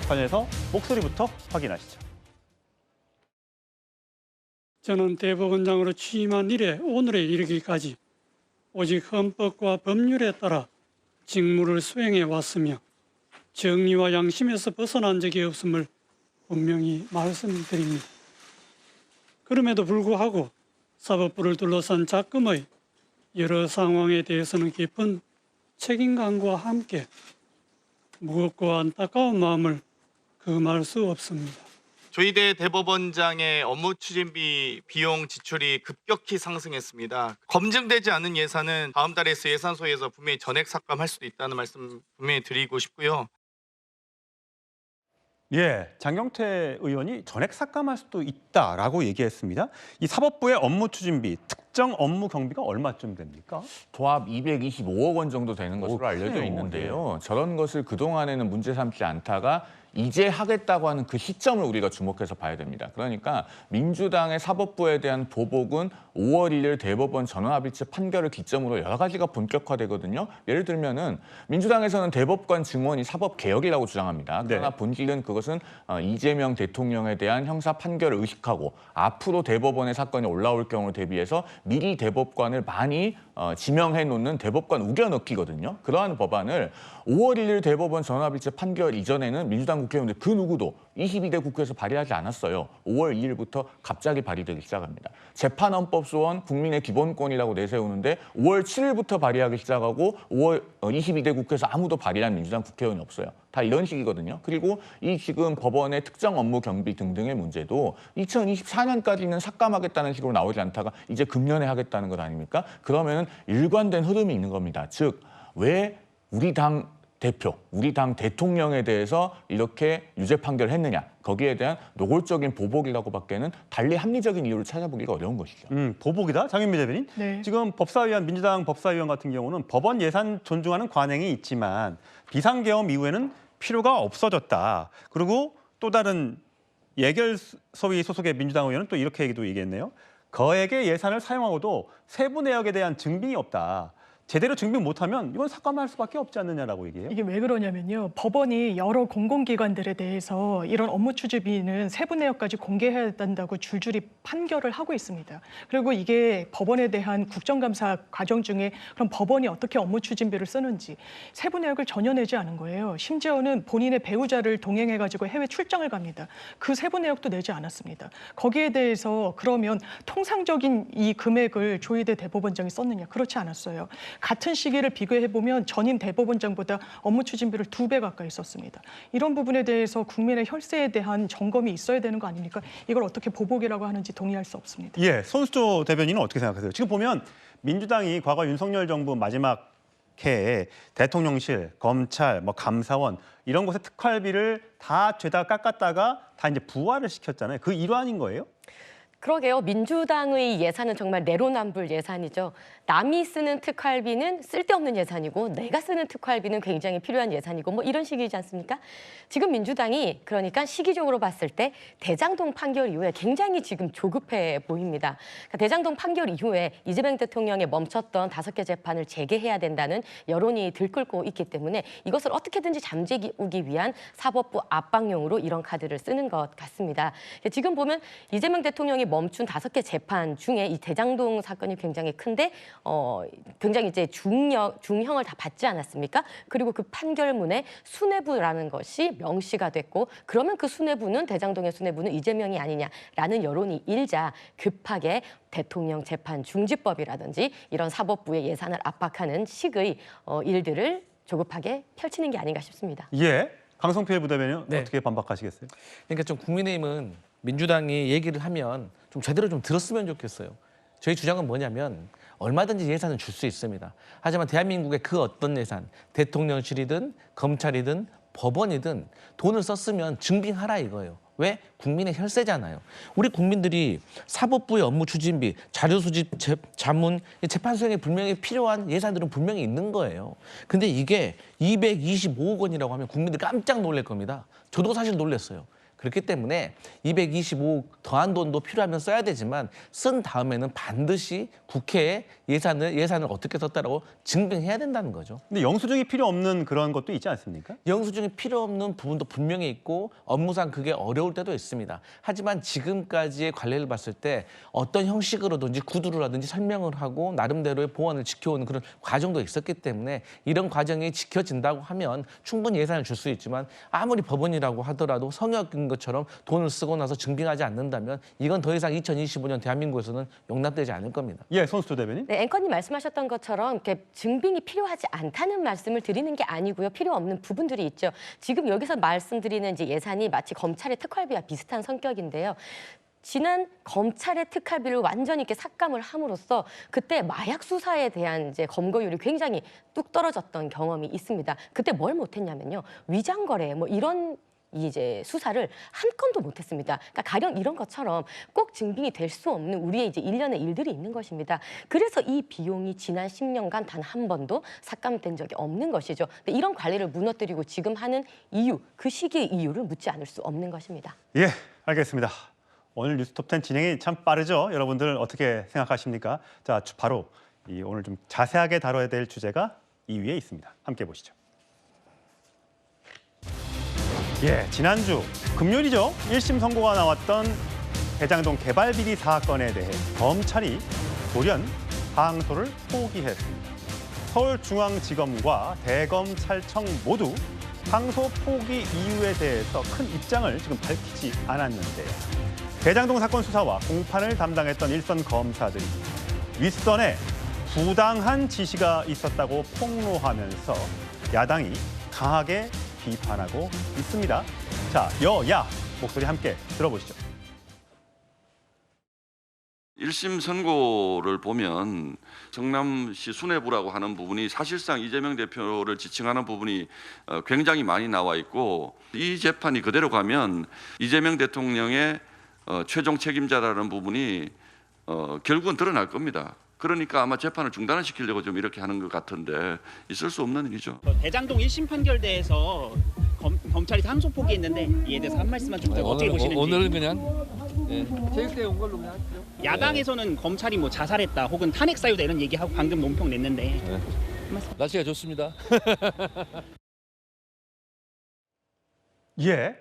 관련해서 목소리부터 확인하시죠. 저는 대법원장으로 취임한 이래 오늘에 이르기까지 오직 헌법과 법률에 따라 직무를 수행해 왔으며 정의와 양심에서 벗어난 적이 없음을 분명히 말씀드립니다. 그럼에도 불구하고 사법부를 둘러싼 작금의 여러 상황에 대해서는 깊은 책임감과 함께 무겁고 안타까운 마음을 금할 수 없습니다. 조희대 대법원장의 업무 추진비 비용 지출이 급격히 상승했습니다. 검증되지 않은 예산은 다음 달에 예산소에서 분명히 전액 삭감할 수도 있다는 말씀 분명히 드리고 싶고요. 예, 장경태 의원이 전액 삭감할 수도 있다라고 얘기했습니다. 이 사법부의 업무 추진비, 특정 업무 경비가 얼마쯤 됩니까? 도합 225억 원 정도 되는 것으로 알려져 그래요? 있는데요. 저런 것을 그동안에는 문제 삼지 않다가 이제 하겠다고 하는 그 시점을 우리가 주목해서 봐야 됩니다. 그러니까 민주당의 사법부에 대한 보복은 5월 1일 대법원 전원합의체 판결을 기점으로 여러 가지가 본격화되거든요. 예를 들면은 민주당에서는 대법관 증원이 사법개혁이라고 주장합니다. 그러나 본질은 그것은 이재명 대통령에 대한 형사 판결을 의식하고 앞으로 대법원의 사건이 올라올 경우를 대비해서 미리 대법관을 많이 지명해 놓는 대법관 우겨넣기거든요. 그러한 법안을 5월 1일 대법원 전원합의체 판결 이전에는 민주당 국회의원들 그 누구도 22대 국회에서 발의하지 않았어요. 5월 2일부터 갑자기 발의되기 시작합니다. 재판헌법소원 국민의 기본권이라고 내세우는데 5월 7일부터 발의하기 시작하고 22대 국회에서 아무도 발의한 민주당 국회의원이 없어요. 다 이런 식이거든요. 그리고 이 지금 법원의 특정 업무 경비 등등의 문제도 2024년까지는 삭감하겠다는 식으로 나오지 않다가 이제 금년에 하겠다는 것 아닙니까? 그러면 일관된 흐름이 있는 겁니다. 즉, 왜 우리 당 대표, 우리 당 대통령에 대해서 이렇게 유죄 판결을 했느냐. 거기에 대한 노골적인 보복이라고 밖에는 달리 합리적인 이유를 찾아보기가 어려운 것이죠. 보복이다? 장윤미 대변인? 네. 지금 법사위원, 민주당 법사위원 같은 경우는 법원 예산 존중하는 관행이 있지만 비상계엄 이후에는 필요가 없어졌다. 그리고 또 다른 예결소위 소속의 민주당 의원은 또 이렇게 얘기했네요. 거액의 예산을 사용하고도 세부 내역에 대한 증빙이 없다. 제대로 증빙 못하면 이건 삭감할 수밖에 없지 않느냐라고 얘기해요. 이게 왜 그러냐면요. 법원이 여러 공공기관들에 대해서 이런 업무 추진비는 세부 내역까지 공개해야 된다고 줄줄이 판결을 하고 있습니다. 그리고 이게 법원에 대한 국정감사 과정 중에 그럼 법원이 어떻게 업무 추진비를 쓰는지 세부 내역을 전혀 내지 않은 거예요. 심지어는 본인의 배우자를 동행해가지고 해외 출장을 갑니다. 그 세부 내역도 내지 않았습니다. 거기에 대해서 그러면 통상적인 이 금액을 조희대 대법원장이 썼느냐? 그렇지 않았어요. 같은 시기를 비교해보면 전임 대법원장보다 업무 추진비를 2배 가까이 썼습니다. 이런 부분에 대해서 국민의 혈세에 대한 점검이 있어야 되는 거 아닙니까? 이걸 어떻게 보복이라고 하는지 동의할 수 없습니다. 예, 손수조 대변인은 어떻게 생각하세요? 지금 보면 민주당이 과거 윤석열 정부 마지막 해에 대통령실, 검찰, 감사원 이런 곳에 특활비를 다 죄다 깎았다가 다 이제 부활을 시켰잖아요. 그 일환인 거예요? 그러게요. 민주당의 예산은 정말 내로남불 예산이죠. 남이 쓰는 특활비는 쓸데없는 예산이고 내가 쓰는 특활비는 굉장히 필요한 예산이고 뭐 이런 식이지 않습니까? 지금 민주당이 그러니까 시기적으로 봤을 때 대장동 판결 이후에 굉장히 지금 조급해 보입니다. 그러니까 대장동 판결 이후에 이재명 대통령의 멈췄던 5개 재판을 재개해야 된다는 여론이 들끓고 있기 때문에 이것을 어떻게든지 잠재우기 위한 사법부 압박용으로 이런 카드를 쓰는 것 같습니다. 지금 보면 이재명 대통령이 멈춘 5개 재판 중에 이 대장동 사건이 굉장히 큰데 굉장히 이제 중형을 다 받지 않았습니까? 그리고 그 판결문에 수뇌부라는 것이 명시가 됐고 그러면 그 수뇌부는 대장동의 수뇌부는 이재명이 아니냐라는 여론이 일자 급하게 대통령 재판 중지법이라든지 이런 사법부의 예산을 압박하는 식의 일들을 조급하게 펼치는 게 아닌가 싶습니다. 예, 강성필 부대변인 어떻게 반박하시겠어요? 그러니까 좀 국민의힘은 민주당이 얘기를 하면 좀 제대로 좀 들었으면 좋겠어요. 저희 주장은 뭐냐면 얼마든지 예산을 줄 수 있습니다. 하지만 대한민국의 그 어떤 예산, 대통령실이든 검찰이든 법원이든 돈을 썼으면 증빙하라 이거예요. 왜? 국민의 혈세잖아요. 우리 국민들이 사법부의 업무 추진비, 자료 수집, 자문, 재판 수행에 분명히 필요한 예산들은 분명히 있는 거예요. 근데 이게 225억 원이라고 하면 국민들 깜짝 놀랄 겁니다. 저도 사실 놀랐어요. 그렇기 때문에 225억 더한 돈도 필요하면 써야 되지만 쓴 다음에는 반드시 국회에 예산을 어떻게 썼다라고 증빙해야 된다는 거죠. 근데 영수증이 필요 없는 그런 것도 있지 않습니까? 영수증이 필요 없는 부분도 분명히 있고 업무상 그게 어려울 때도 있습니다. 하지만 지금까지의 관례를 봤을 때 어떤 형식으로든지 구두로라든지 설명을 하고 나름대로의 보안을 지켜오는 그런 과정도 있었기 때문에 이런 과정이 지켜진다고 하면 충분히 예산을 줄 수 있지만 아무리 법원이라고 하더라도 성역인 것처럼 돈을 쓰고 나서 증빙하지 않는다면 이건 더 이상 2025년 대한민국에서는 용납되지 않을 겁니다. 예, 손수도 대변인. 네, 앵커님 말씀하셨던 것처럼 이렇게 증빙이 필요하지 않다는 말씀을 드리는 게 아니고요. 필요 없는 부분들이 있죠. 지금 여기서 말씀드리는 이제 예산이 마치 검찰의 특활비와 비슷한 성격인데요. 지난 검찰의 특활비를 완전히 이렇게 삭감을 함으로써 그때 마약 수사에 대한 이제 검거율이 굉장히 뚝 떨어졌던 경험이 있습니다. 그때 뭘 못했냐면요. 위장거래 뭐 이런 이제 수사를 한 건도 못했습니다. 그러니까 가령 이런 것처럼 꼭 증빙이 될 수 없는 우리의 이제 일련의 일들이 있는 것입니다. 그래서 이 비용이 지난 10년간 단 한 번도 삭감된 적이 없는 것이죠. 근데 이런 관리를 무너뜨리고 지금 하는 이유, 그 시기의 이유를 묻지 않을 수 없는 것입니다. 예, 알겠습니다. 오늘 뉴스톱10 진행이 참 빠르죠? 여러분들 어떻게 생각하십니까? 자, 바로 오늘 좀 자세하게 다뤄야 될 주제가 이 위에 있습니다. 함께 보시죠. 예, 지난주 금요일이죠. 1심 선고가 나왔던 대장동 개발 비리 사건에 대해 검찰이 돌연 항소를 포기했습니다. 서울중앙지검과 대검찰청 모두 항소 포기 이유에 대해서 큰 입장을 지금 밝히지 않았는데요. 대장동 사건 수사와 공판을 담당했던 일선 검사들이 윗선에 부당한 지시가 있었다고 폭로하면서 야당이 강하게 비판하고 있습니다. 자, 여야 목소리 함께 들어보시죠. 1심 선고를 보면 성남시 수뇌부라고 하는 부분이 사실상 이재명 대표를 지칭하는 부분이 굉장히 많이 나와 있고 이 재판이 그대로 가면 이재명 대통령의 최종 책임자라는 부분이 결국은 드러날 겁니다. 그러니까 아마 재판을 중단을 시키려고 좀 이렇게 하는 것 같은데 있을 수 없는 일이죠. 대장동 1심 판결대에서 검찰이 항소 포기했는데 이에 대해서 한 말씀만 좀 어떻게 보시는지. 오늘은 그냥 체육대회 온 걸로 그냥 하시죠. 야당에서는 검찰이 뭐 자살했다 혹은 탄핵 사유다 이런 얘기하고 방금 논평 냈는데. 날씨가 좋습니다. 예,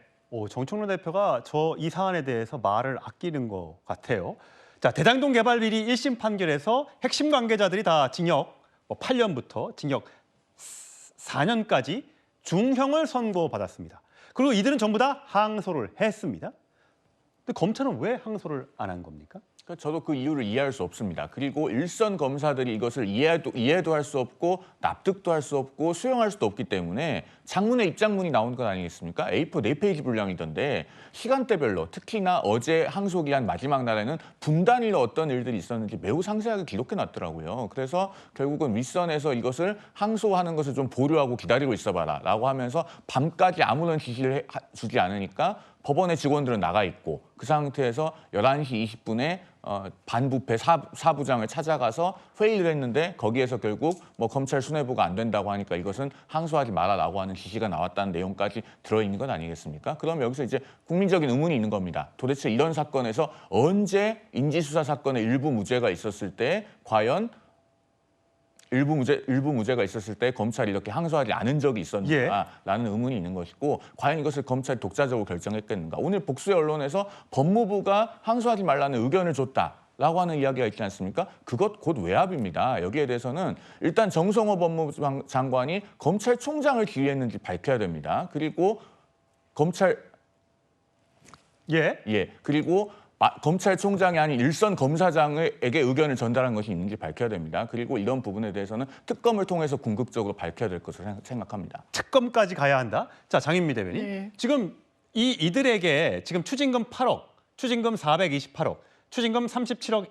정청래 대표가 이 사안에 대해서 말을 아끼는 것 같아요. 자, 대장동 개발 비리 1심 판결에서 핵심 관계자들이 다 징역 8년부터 징역 4년까지 중형을 선고받았습니다. 그리고 이들은 전부 다 항소를 했습니다. 근데 검찰은 왜 항소를 안 한 겁니까? 저도 그 이유를 이해할 수 없습니다. 그리고 일선 검사들이 이것을 이해도 할 수 없고 납득도 할 수 없고 수용할 수도 없기 때문에 장문의 입장문이 나온 것 아니겠습니까? A4 4페이지 분량이던데 시간대별로 특히나 어제 항소기한 마지막 날에는 분단일로 어떤 일들이 있었는지 매우 상세하게 기록해놨더라고요. 그래서 결국은 윗선에서 이것을 항소하는 것을 좀 보류하고 기다리고 있어봐라 라고 하면서 밤까지 아무런 지시를 주지 않으니까 법원의 직원들은 나가 있고 그 상태에서 11시 20분에 반부패 사부장을 찾아가서 회의를 했는데 거기에서 결국 뭐 검찰 수뇌부가 안 된다고 하니까 이것은 항소하지 말아라고 하는 지시가 나왔다는 내용까지 들어있는 건 아니겠습니까? 그럼 여기서 이제 국민적인 의문이 있는 겁니다. 도대체 이런 사건에서 언제 인지수사 사건의 일부 무죄가 있었을 때 과연 일부 무죄가 있었을 때 검찰이 이렇게 항소하지 않은 적이 있었는가라는 의문이 있는 것이고 과연 이것을 검찰이 독자적으로 결정했겠는가. 오늘 복수의 언론에서 법무부가 항소하지 말라는 의견을 줬다라고 하는 이야기가 있지 않습니까? 그것 곧 외압입니다. 여기에 대해서는 일단 정성호 법무부 장관이 검찰총장을 지휘했는지 밝혀야 됩니다. 그리고 그리고 검찰총장이 아닌 일선 검사장에게 의견을 전달한 것이 있는지 밝혀야 됩니다. 그리고 이런 부분에 대해서는 특검을 통해서 궁극적으로 밝혀야 될 것으로 생각합니다. 특검까지 가야 한다. 자, 장인미 대변인. 네. 지금 이들에게 지금 추징금 8억, 추징금 428억, 추징금 37억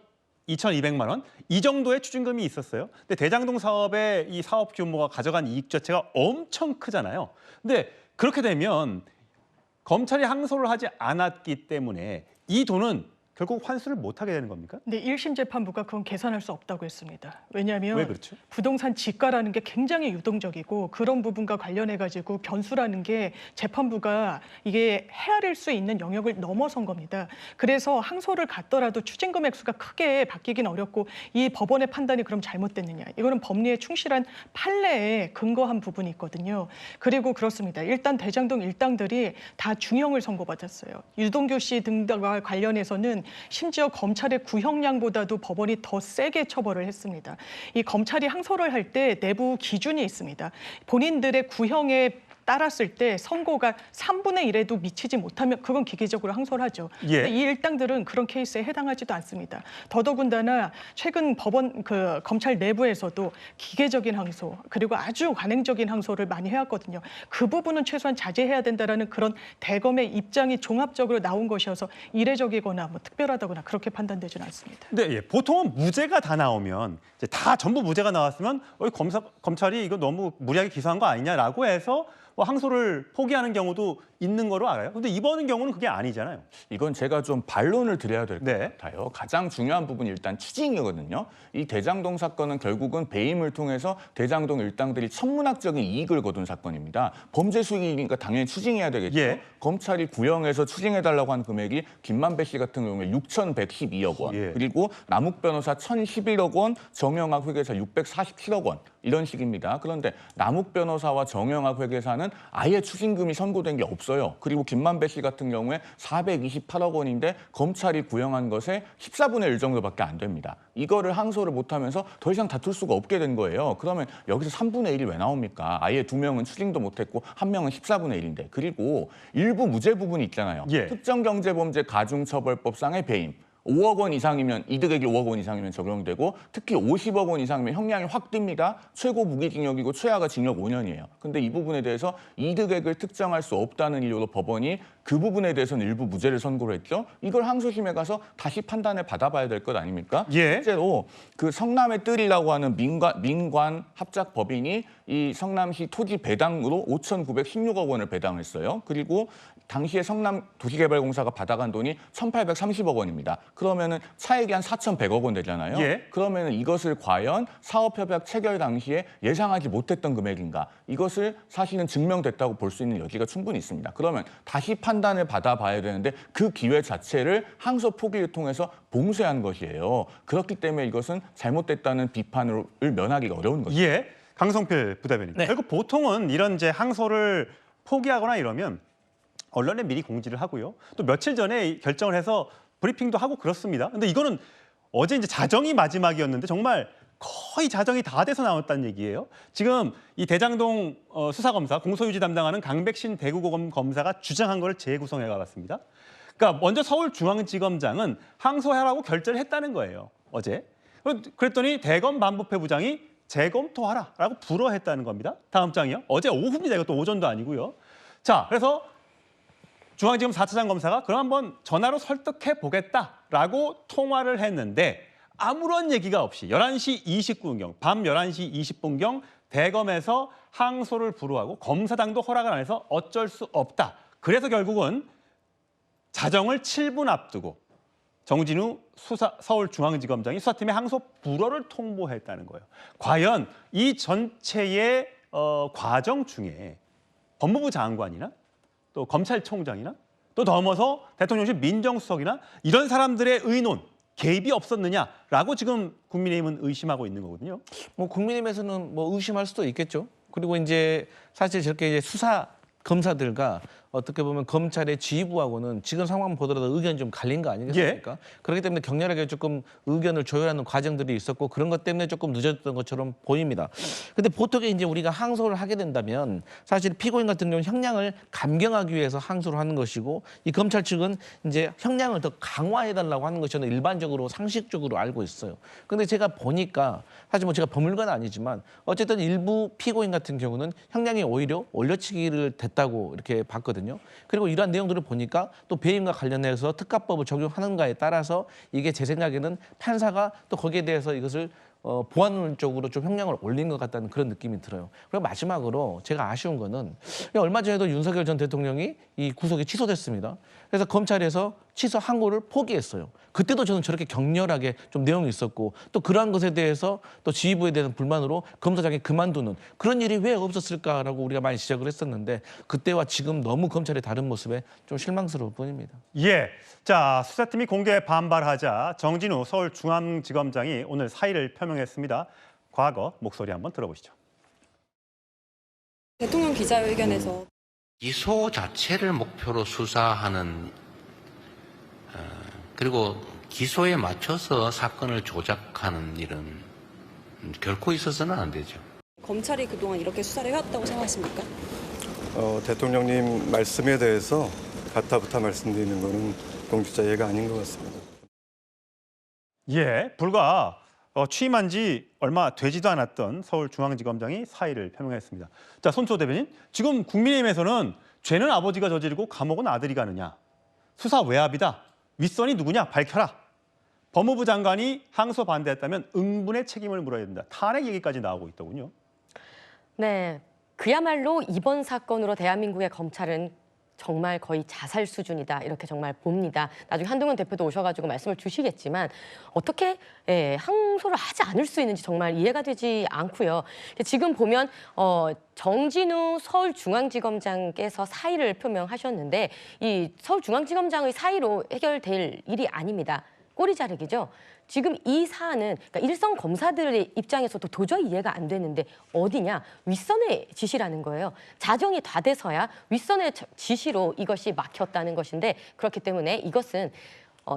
2,200만 원, 이 정도의 추징금이 있었어요. 근데 대장동 사업의 이 사업 규모가 가져간 이익 자체가 엄청 크잖아요. 근데 그렇게 되면 검찰이 항소를 하지 않았기 때문에 이 돈은 결국 환수를 못하게 되는 겁니까? 근데 1심 재판부가 그건 계산할 수 없다고 했습니다. 왜냐하면 왜 그렇죠? 부동산 지가라는 게 굉장히 유동적이고 그런 부분과 관련해가지고 변수라는 게 재판부가 이게 헤아릴 수 있는 영역을 넘어선 겁니다. 그래서 항소를 갔더라도 추징금 액수가 크게 바뀌긴 어렵고 이 법원의 판단이 그럼 잘못됐느냐. 이거는 법리에 충실한 판례에 근거한 부분이 있거든요. 그리고 그렇습니다. 일단 대장동 일당들이 다 중형을 선고받았어요. 유동규 씨 등과 관련해서는 심지어 검찰의 구형량보다도 법원이 더 세게 처벌을 했습니다. 이 검찰이 항소를 할 때 내부 기준이 있습니다. 본인들의 구형에 따랐을 때 선고가 3분의 1에도 미치지 못하면 그건 기계적으로 항소를 하죠. 근데 이 일당들은 그런 케이스에 해당하지도 않습니다. 더더군다나 최근 법원 검찰 내부에서도 기계적인 항소 그리고 아주 관행적인 항소를 많이 해왔거든요. 그 부분은 최소한 자제해야 된다라는 그런 대검의 입장이 종합적으로 나온 것이어서 이례적이거나 뭐 특별하다거나 그렇게 판단되지는 않습니다. 근데 보통은 무죄가 다 나오면 이제 다 전부 무죄가 나왔으면 검찰이 이거 너무 무리하게 기소한 거 아니냐라고 해서 항소를 포기하는 경우도 있는 거로 알아요. 근데 이번 경우는 그게 아니잖아요. 이건 제가 좀 반론을 드려야 될 것 같아요. 가장 중요한 부분이 일단 추징이거든요. 이 대장동 사건은 결국은 배임을 통해서 대장동 일당들이 천문학적인 이익을 거둔 사건입니다. 범죄 수익이니까 당연히 추징해야 되겠죠. 검찰이 구형해서 추징해달라고 한 금액이 김만배 씨 같은 경우에 6,112억 원, 그리고 남욱 변호사 1,011억 원, 정영학 회계사 647억 원 이런 식입니다. 그런데 남욱 변호사와 정영학 회계사는 아예 추징금이 선고된 게 없어요. 그리고 김만배 씨 같은 경우에 428억 원인데 검찰이 구형한 것에 14분의 1 정도밖에 안 됩니다. 이거를 항소를 못하면서 더 이상 다툴 수가 없게 된 거예요. 그러면 여기서 3분의 1이 왜 나옵니까? 아예 2명은 추징도 못했고 1명은 14분의 1인데. 그리고 일부 무죄 부분이 있잖아요. 특정경제범죄 가중처벌법상의 배임. 5억 원 이상이면 이득액이 5억 원 이상이면 적용되고 특히 50억 원 이상이면 형량이 확 뜹니다. 최고 무기징역이고 최하가 징역 5년이에요. 근데 이 부분에 대해서 이득액을 특정할 수 없다는 이유로 법원이 그 부분에 대해서는 일부 무죄를 선고를 했죠. 이걸 항소심에 가서 다시 판단을 받아봐야 될 것 아닙니까? 실제로 그 성남의 뜰이라고 하는 민관 합작 법인이 이 성남시 토지 배당으로 5,916억 원을 배당했어요. 그리고 당시에 성남 도시개발공사가 받아간 돈이 1,830억 원입니다. 그러면은 차액이 한 4,100억 원 되잖아요. 그러면은 이것을 과연 사업협약 체결 당시에 예상하지 못했던 금액인가? 이것을 사실은 증명됐다고 볼 수 있는 여지가 충분히 있습니다. 그러면 다시 판단을 받아봐야 되는데 그 기회 자체를 항소 포기를 통해서 봉쇄한 것이에요. 그렇기 때문에 이것은 잘못됐다는 비판을 면하기가 어려운 거죠. 강성필 부대변인. 결국 보통은 이런 이제 항소를 포기하거나 이러면 언론에 미리 공지를 하고요. 또 며칠 전에 결정을 해서 브리핑도 하고 그렇습니다. 근데 이거는 어제 이제 자정이 마지막이었는데 정말 거의 자정이 다 돼서 나왔다는 얘기예요. 지금 이 대장동 수사검사 공소유지 담당하는 강백신 대구고검 검사가 주장한 거를 재구성해 가봤습니다. 그러니까 먼저 서울중앙지검장은 항소하라고 결재를 했다는 거예요. 어제. 그랬더니 대검 반부패 부장이 재검토하라라고 불허했다는 겁니다. 다음 장이요. 어제 오후입니다. 이것도 오전도 아니고요. 자, 그래서 중앙지검 4차장 검사가 그럼 한번 전화로 설득해 보겠다라고 통화를 했는데 아무런 얘기가 없이 11시 29분경, 밤 11시 20분경 대검에서 항소를 불허하고 검사당도 허락을 안 해서 어쩔 수 없다. 그래서 결국은 가정을 7분 앞두고 정진우 서울중앙지검장이 수사팀에 항소 불허를 통보했다는 거예요. 과연 이 전체의 과정 중에 법무부 장관이나 또 검찰총장이나 또 넘어서 대통령실 민정수석이나 이런 사람들의 의논, 개입이 없었느냐라고 지금 국민의힘은 의심하고 있는 거거든요. 뭐 국민의힘에서는 뭐 의심할 수도 있겠죠. 그리고 이제 사실 저렇게 이제 수사 검사들과 어떻게 보면 검찰의 지휘부하고는 지금 상황 보더라도 의견이 좀 갈린 거 아니겠습니까? 예. 그렇기 때문에 격렬하게 조금 의견을 조율하는 과정들이 있었고 그런 것 때문에 조금 늦어졌던 것처럼 보입니다. 근데 보통 이제 우리가 항소를 하게 된다면 사실 피고인 같은 경우는 형량을 감경하기 위해서 항소를 하는 것이고 이 검찰 측은 이제 형량을 더 강화해달라고 하는 것이 저는 일반적으로 상식적으로 알고 있어요. 근데 제가 보니까 사실 뭐 제가 법률가는 아니지만 어쨌든 일부 피고인 같은 경우는 형량이 오히려 올려치기를 됐다고 이렇게 봤거든요. 그리고 이러한 내용들을 보니까 또 배임과 관련해서 특가법을 적용하는가에 따라서 이게 제 생각에는 판사가 또 거기에 대해서 이것을 보완적으로 좀 형량을 올린 것 같다는 그런 느낌이 들어요. 그리고 마지막으로 제가 아쉬운 거는 얼마 전에도 윤석열 전 대통령이 이 구속이 취소됐습니다. 그래서 검찰에서 취소 항고를 포기했어요. 그때도 저는 저렇게 격렬하게 좀 내용이 있었고 또 그러한 것에 대해서 또 지휘부에 대한 불만으로 검사장이 그만두는 그런 일이 왜 없었을까라고 우리가 많이 지적을 했었는데 그때와 지금 너무 검찰의 다른 모습에 좀 실망스러울 뿐입니다. 예. 자, 수사팀이 공개 반발하자 정진우 서울중앙지검장이 오늘 사의를 표명했습니다. 과거 목소리 한번 들어보시죠. 대통령 기자회견에서 기소 자체를 목표로 수사하는 그리고 기소에 맞춰서 사건을 조작하는 일은 결코 있어서는 안 되죠. 검찰이 그동안 이렇게 수사를 해왔다고 생각하십니까? 대통령님 말씀에 대해서 가타부타 말씀드리는 것은 공직자 예가 아닌 것 같습니다. 예, 불과 취임한 지 얼마 되지도 않았던 서울중앙지검장이 사의를 표명했습니다. 자, 손초 대변인, 지금 국민의힘에서는 죄는 아버지가 저지르고 감옥은 아들이 가느냐, 수사 외압이다, 윗선이 누구냐 밝혀라, 법무부 장관이 항소 반대했다면 응분의 책임을 물어야 된다, 탄핵 얘기까지 나오고 있더군요. 네, 그야말로 이번 사건으로 대한민국의 검찰은 정말 거의 자살 수준이다 이렇게 정말 봅니다. 나중에 한동훈 대표도 오셔가지고 말씀을 주시겠지만 어떻게 항소를 하지 않을 수 있는지 정말 이해가 되지 않고요. 지금 보면 정진우 서울중앙지검장께서 사의를 표명하셨는데 이 서울중앙지검장의 사의로 해결될 일이 아닙니다. 꼬리 자르기죠. 지금 이 사안은 그러니까 일선 검사들의 입장에서도 도저히 이해가 안 되는데 어디냐? 윗선의 지시라는 거예요. 자정이 다 돼서야 윗선의 지시로 이것이 막혔다는 것인데 그렇기 때문에 이것은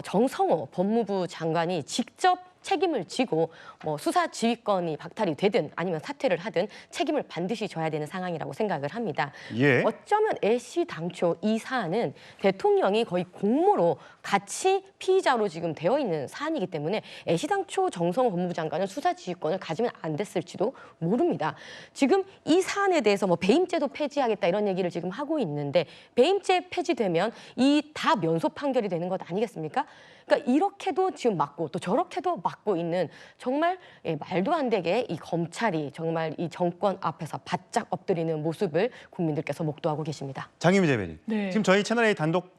정성호 법무부 장관이 직접 책임을 지고 수사 지휘권이 박탈이 되든 아니면 사퇴를 하든 책임을 반드시 져야 되는 상황이라고 생각을 합니다. 예. 어쩌면 애시당초 이 사안은 대통령이 거의 공모로 같이 피의자로 지금 되어 있는 사안이기 때문에 애시당초 정성호 법무부 장관은 수사 지휘권을 가지면 안 됐을지도 모릅니다. 지금 이 사안에 대해서 배임죄도 폐지하겠다 이런 얘기를 지금 하고 있는데 배임죄 폐지되면 이 다 면소 판결이 되는 것 아니겠습니까? 그러니까 이렇게도 지금 막고 또 저렇게도 막고 있는 정말 말도 안 되게 이 검찰이 정말 이 정권 앞에서 바짝 엎드리는 모습을 국민들께서 목도하고 계십니다. 장유미 대변인, 네. 지금 저희 채널A 단독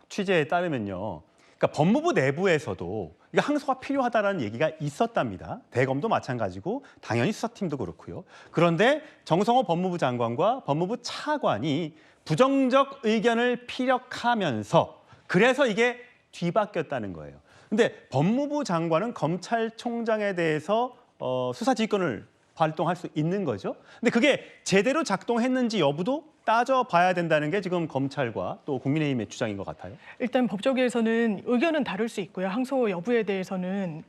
취재에 따르면요, 그러니까 법무부 내부에서도 이거 항소가 필요하다라는 얘기가 있었답니다. 대검도 마찬가지고 당연히 수사팀도 그렇고요. 그런데 정성호 법무부 장관과 법무부 차관이 부정적 의견을 피력하면서 그래서 이게 뒤바뀌었다는 거예요. 근데 법무부 장관은 검찰총장에 대해서 수사 지휘권을 발동할 수 있는 거죠. 근데 그게 제대로 작동했는지 여부도 따져봐야 된다는 게 지금 검찰과 또 국민의힘의 주장인 것 같아요. 일단 법조계에서는 의견은 다를 수 있고요. 항소 여부에 대해서는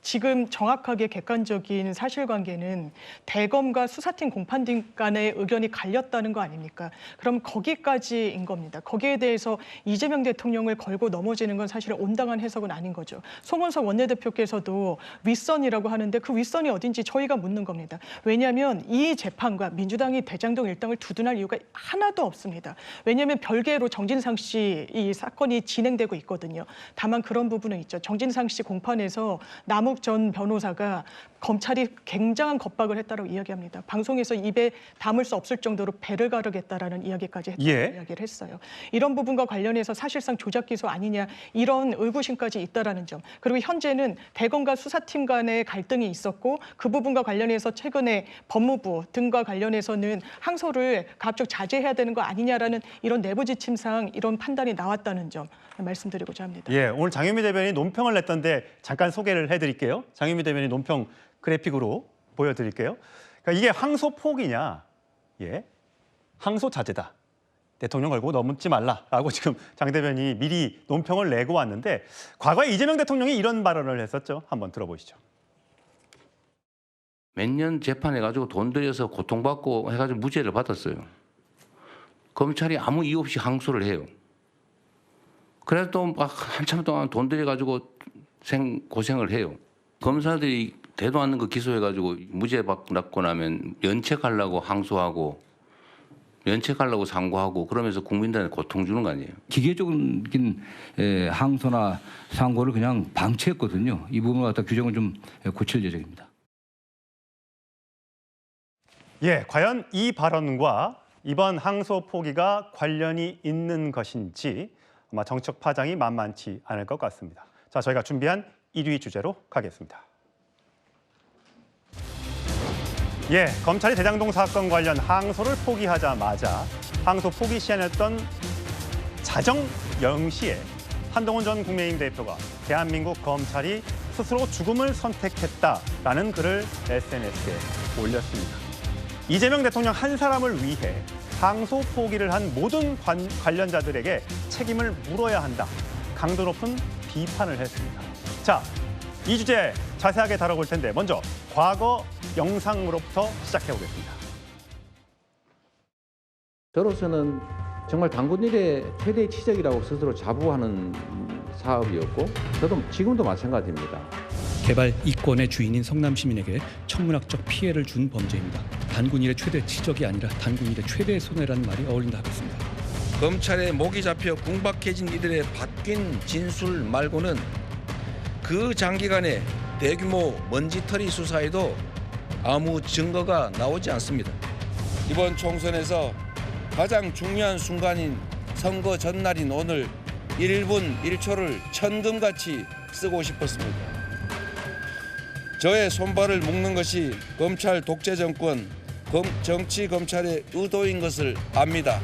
지금 정확하게 객관적인 사실관계는 대검과 수사팀 공판팀 간의 의견이 갈렸다는 거 아닙니까? 그럼 거기까지인 겁니다. 거기에 대해서 이재명 대통령을 걸고 넘어지는 건 사실은 온당한 해석은 아닌 거죠. 송원석 원내대표께서도 윗선이라고 하는데 그 윗선이 어딘지 저희가 묻는 겁니다. 왜냐하면 이 재판과 민주당이 대장동 일당을 두둔할 이유가 이유가 하나도 없습니다. 왜냐하면 별개로 정진상 씨 이 사건이 진행되고 있거든요. 다만 그런 부분은 있죠. 정진상 씨 공판에서 남욱 전 변호사가 검찰이 굉장한 겁박을 했다고 이야기합니다. 방송에서 입에 담을 수 없을 정도로 배를 가르겠다라는 이야기까지 했다고 이야기를 했어요. 이런 부분과 관련해서 사실상 조작 기소 아니냐 이런 의구심까지 있다라는 점. 그리고 현재는 대검과 수사팀 간의 갈등이 있었고 그 부분과 관련해서 최근에 법무부 등과 관련해서는 항소를 가급적 자제해야 되는 거 아니냐라는 이런 내부 지침상 이런 판단이 나왔다는 점 말씀드리고자 합니다. 예, 오늘 장현미 대변인이 논평을 냈던데 잠깐 소개를 해드릴게요. 장현미 대변인 논평 그래픽으로 보여드릴게요. 그러니까 이게 항소 포기냐, 예, 항소 자제다. 대통령 걸고 넘지 말라라고 지금 장 대변인이 미리 논평을 내고 왔는데 과거에 이재명 대통령이 이런 발언을 했었죠. 한번 들어보시죠. 몇 년 재판해가지고 돈 들여서 고통받고 해가지고 무죄를 받았어요. 검찰이 아무 이유 없이 항소를 해요. 그래서 또 막 한참 동안 돈 들여가지고 고생을 해요. 검사들이 되도 않는 거 기소해가지고 무죄 받고 나면 면책하려고 항소하고 면책하려고 상고하고 그러면서 국민들한테 고통 주는 거 아니에요. 기계적인 항소나 상고를 그냥 방치했거든요. 이 부분을 갖다 규정을 좀 고칠 예정입니다. 예, 과연 이 발언과 이번 항소 포기가 관련이 있는 것인지 아마 정책 파장이 만만치 않을 것 같습니다. 자, 저희가 준비한 1위 주제로 가겠습니다. 예, 검찰이 대장동 사건 관련 항소를 포기하자마자 항소 포기 시한이었던 자정 0시에 한동훈 전 국민의힘 대표가 대한민국 검찰이 스스로 죽음을 선택했다라는 글을 SNS에 올렸습니다. 이재명 대통령 한 사람을 위해 항소 포기를 한 모든 관련자들에게 책임을 물어야 한다. 강도 높은 비판을 했습니다. 자, 이 주제 자세하게 다뤄볼 텐데 먼저 과거 영상으로부터 시작해 보겠습니다. 저로서는 정말 당군 일의 최대의 치적이라고 스스로 자부하는 사업이었고 저도 지금도 마찬가지입니다. 개발 이권의 주인인 성남 시민에게 천문학적 피해를 준 범죄입니다. 단군 일의 최대 치적이 아니라 단군 일의 최대의 손해라는 말이 어울린다 하겠습니다. 검찰에 목이 잡혀 궁박해진 이들의 바뀐 진술 말고는 그 장기간의 대규모 먼지털이 수사에도 아무 증거가 나오지 않습니다. 이번 총선에서 가장 중요한 순간인 선거 전날인 오늘 1분 1초를 천금같이 쓰고 싶었습니다. 저의 손발을 묶는 것이 검찰 독재 정권, 정치 검찰의 의도인 것을 압니다.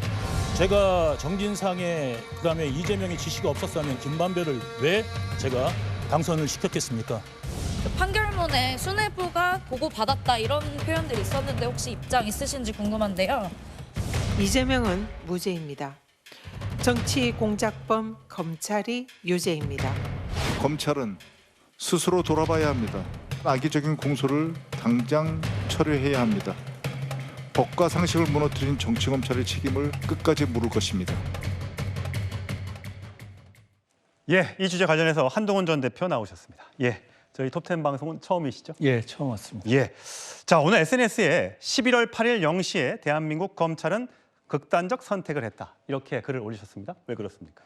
제가 정진상에 그다음에 이재명의 지시가 없었다면 김만배를 왜 제가 당선을 시켰겠습니까? 판결문에 수뇌부가 보고받았다 이런 표현들이 있었는데 혹시 입장 있으신지 궁금한데요. 이재명은 무죄입니다. 정치 공작범 검찰이 유죄입니다. 검찰은 스스로 돌아봐야 합니다. 악의적인 공소를 당장 처리해야 합니다. 법과 상식을 무너뜨린 정치검찰의 책임을 끝까지 물을 것입니다. 예, 이 주제 관련해서 한동훈 전 대표 나오셨습니다. 예, 저희 톱10 방송은 처음이시죠? 예, 처음 왔습니다. 예, 자 오늘 SNS에 11월 8일 0시에 대한민국 검찰은 극단적 선택을 했다. 이렇게 글을 올리셨습니다. 왜 그렇습니까?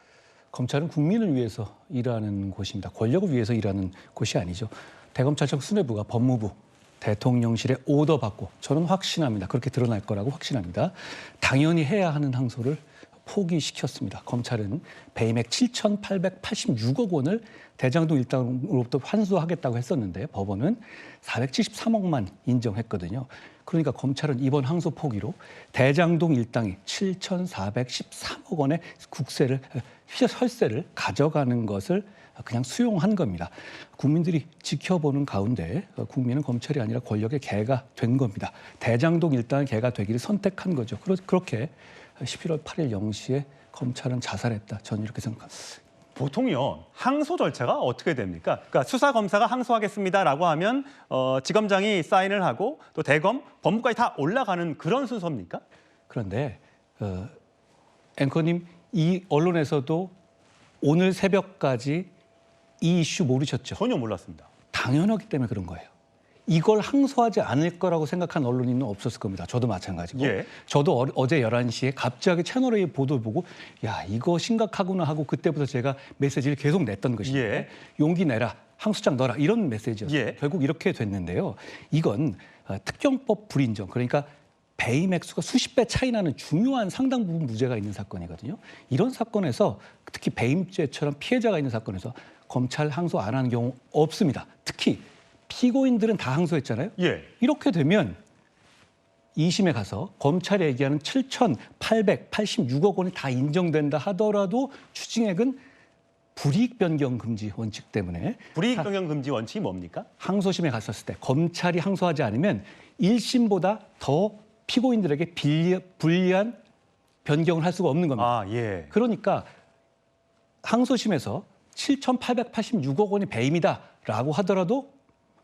검찰은 국민을 위해서 일하는 곳입니다. 권력을 위해서 일하는 곳이 아니죠. 대검찰청 수뇌부가 법무부, 대통령실에 오더 받고 저는 확신합니다. 그렇게 드러날 거라고 확신합니다. 당연히 해야 하는 항소를 포기시켰습니다. 검찰은 배임액 7,886억 원을 대장동 일당으로부터 환수하겠다고 했었는데 법원은 473억만 인정했거든요. 그러니까 검찰은 이번 항소 포기로 대장동 일당이 7,413억 원의 국세를, 혈세를 가져가는 것을 그냥 수용한 겁니다. 국민들이 지켜보는 가운데 국민은 검찰이 아니라 권력의 개가 된 겁니다. 대장동 일당의 개가 되기를 선택한 거죠. 그렇게 11월 8일 0시에 검찰은 자살했다. 저는 이렇게 생각합니다. 보통요, 항소 절차가 어떻게 됩니까? 그러니까 수사검사가 항소하겠습니다라고 하면 지검장이 사인을 하고 또 대검, 법무까지 다 올라가는 그런 순서입니까? 그런데 앵커님, 이 언론에서도 오늘 새벽까지 이 이슈 모르셨죠? 전혀 몰랐습니다. 당연하기 때문에 그런 거예요. 이걸 항소하지 않을 거라고 생각한 언론인은 없었을 겁니다. 저도 마찬가지고. 예. 저도 어제 11시에 갑자기 채널A 보도를 보고 야 이거 심각하구나 하고 그때부터 제가 메시지를 계속 냈던 것인데 예. 용기 내라. 항소장 넣어라. 이런 메시지였어요. 예. 결국 이렇게 됐는데요. 이건 특경법 불인정 그러니까 배임 액수가 수십 배 차이 나는 중요한 상당 부분 무죄가 있는 사건이거든요. 이런 사건에서 특히 배임죄처럼 피해자가 있는 사건에서 검찰 항소 안 하는 경우 없습니다. 특히 피고인들은 다 항소했잖아요. 예. 이렇게 되면 2심에 가서 검찰이 얘기하는 7,886억 원이 다 인정된다 하더라도 추징액은 불이익 변경 금지 원칙 때문에 불이익 변경 금지 원칙이 뭡니까? 항소심에 갔었을 때 검찰이 항소하지 않으면 1심보다 더 피고인들에게 불리한 변경을 할 수가 없는 겁니다. 아, 예. 그러니까 항소심에서 7,886억 원이 배임이다라고 하더라도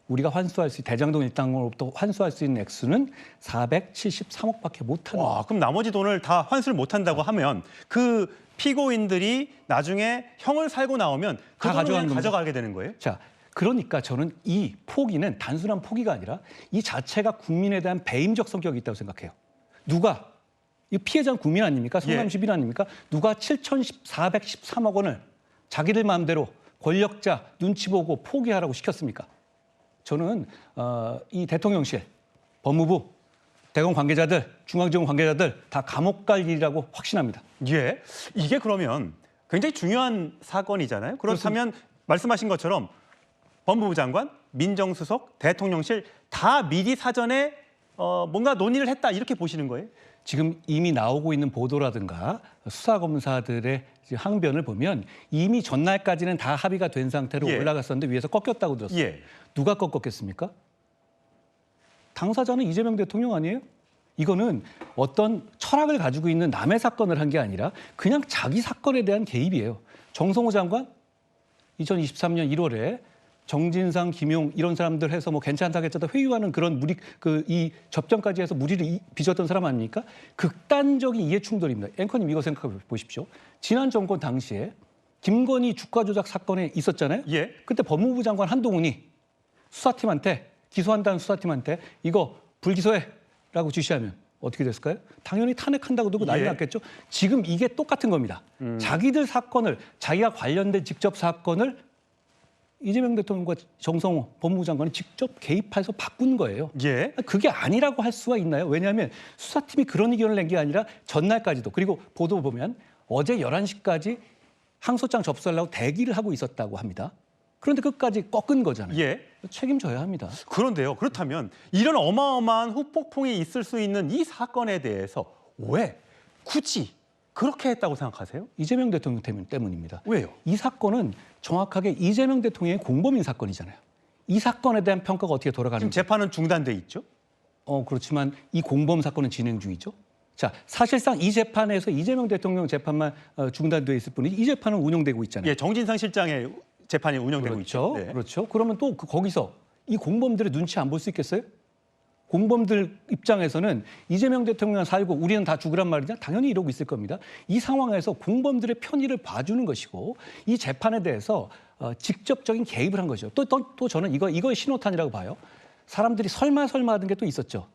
우리가 환수할 수 대장동 일당으로부터 환수할 수 있는 액수는 473억밖에 못하는. 와, 그럼 나머지 돈을 다 환수를 못한다고 하면 그 피고인들이 나중에 형을 살고 나오면 그 다 돈을 가져가는 가져가게 되는 거예요? 자, 그러니까 저는 이 포기는 단순한 포기가 아니라 이 자체가 국민에 대한 배임적 성격이 있다고 생각해요. 누가 이 피해자는 국민 아닙니까? 성남 시민 아닙니까? 누가 7,413억 원을 자기들 마음대로 권력자 눈치 보고 포기하라고 시켰습니까? 저는 이 대통령실, 법무부, 대검 관계자들, 중앙지검 관계자들 다 감옥 갈 일이라고 확신합니다. 예. 이게 그러면 굉장히 중요한 사건이잖아요. 그렇다면 말씀하신 것처럼 법무부 장관, 민정수석, 대통령실 다 미리 사전에 뭔가 논의를 했다 이렇게 보시는 거예요? 지금 이미 나오고 있는 보도라든가 수사검사들의 항변을 보면 이미 전날까지는 다 합의가 된 상태로 예. 올라갔었는데 위에서 꺾였다고 들었어요. 예. 누가 꺾었겠습니까? 당사자는 이재명 대통령 아니에요? 이거는 어떤 철학을 가지고 있는 남의 사건을 한 게 아니라 그냥 자기 사건에 대한 개입이에요. 정성호 장관 2023년 1월에 정진상, 김용 이런 사람들 해서 뭐 괜찮다겠다 회유하는 그런 이 접전까지 해서 무리를 빚었던 사람 아닙니까? 극단적인 이해 충돌입니다. 앵커님 이거 생각해 보십시오. 지난 정권 당시에 김건희 주가 조작 사건에 있었잖아요. 예. 그때 법무부 장관 한동훈이 수사팀한테 기소한다는 수사팀한테 이거 불기소해라고 지시하면 어떻게 됐을까요? 당연히 탄핵한다고 그러고 난리 예. 났겠죠. 지금 이게 똑같은 겁니다. 자기들 사건을 자기가 관련된 직접 사건을 이재명 대통령과 정성호 법무부 장관이 직접 개입해서 바꾼 거예요. 예. 그게 아니라고 할 수가 있나요? 왜냐하면 수사팀이 그런 의견을 낸 게 아니라 전날까지도 그리고 보도 보면 어제 11시까지 항소장 접수하려고 대기를 하고 있었다고 합니다. 그런데 끝까지 꺾은 거잖아요. 예. 책임져야 합니다. 그런데요. 그렇다면 이런 어마어마한 후폭풍이 있을 수 있는 이 사건에 대해서 왜 굳이 그렇게 했다고 생각하세요? 이재명 대통령 때문입니다. 왜요? 이 사건은 정확하게 이재명 대통령의 공범인 사건이잖아요. 이 사건에 대한 평가가 어떻게 돌아가는지. 지금 재판은 중단돼 있죠? 그렇지만 이 공범 사건은 진행 중이죠. 자, 사실상 이 재판에서 이재명 대통령 재판만 중단돼 있을 뿐이지 이 재판은 운영되고 있잖아요. 예, 정진상 실장의 재판이 운영되고 있죠. 네. 그렇죠. 그러면 또 거기서 이 공범들의 눈치 안 볼 수 있겠어요? 공범들 입장에서는 이재명 대통령 살고 우리는 다 죽으란 말이냐? 당연히 이러고 있을 겁니다. 이 상황에서 공범들의 편의를 봐주는 것이고 이 재판에 대해서 직접적인 개입을 한 것이죠. 또 저는 이거의 신호탄이라고 봐요. 사람들이 설마 하던 게 또 있었죠.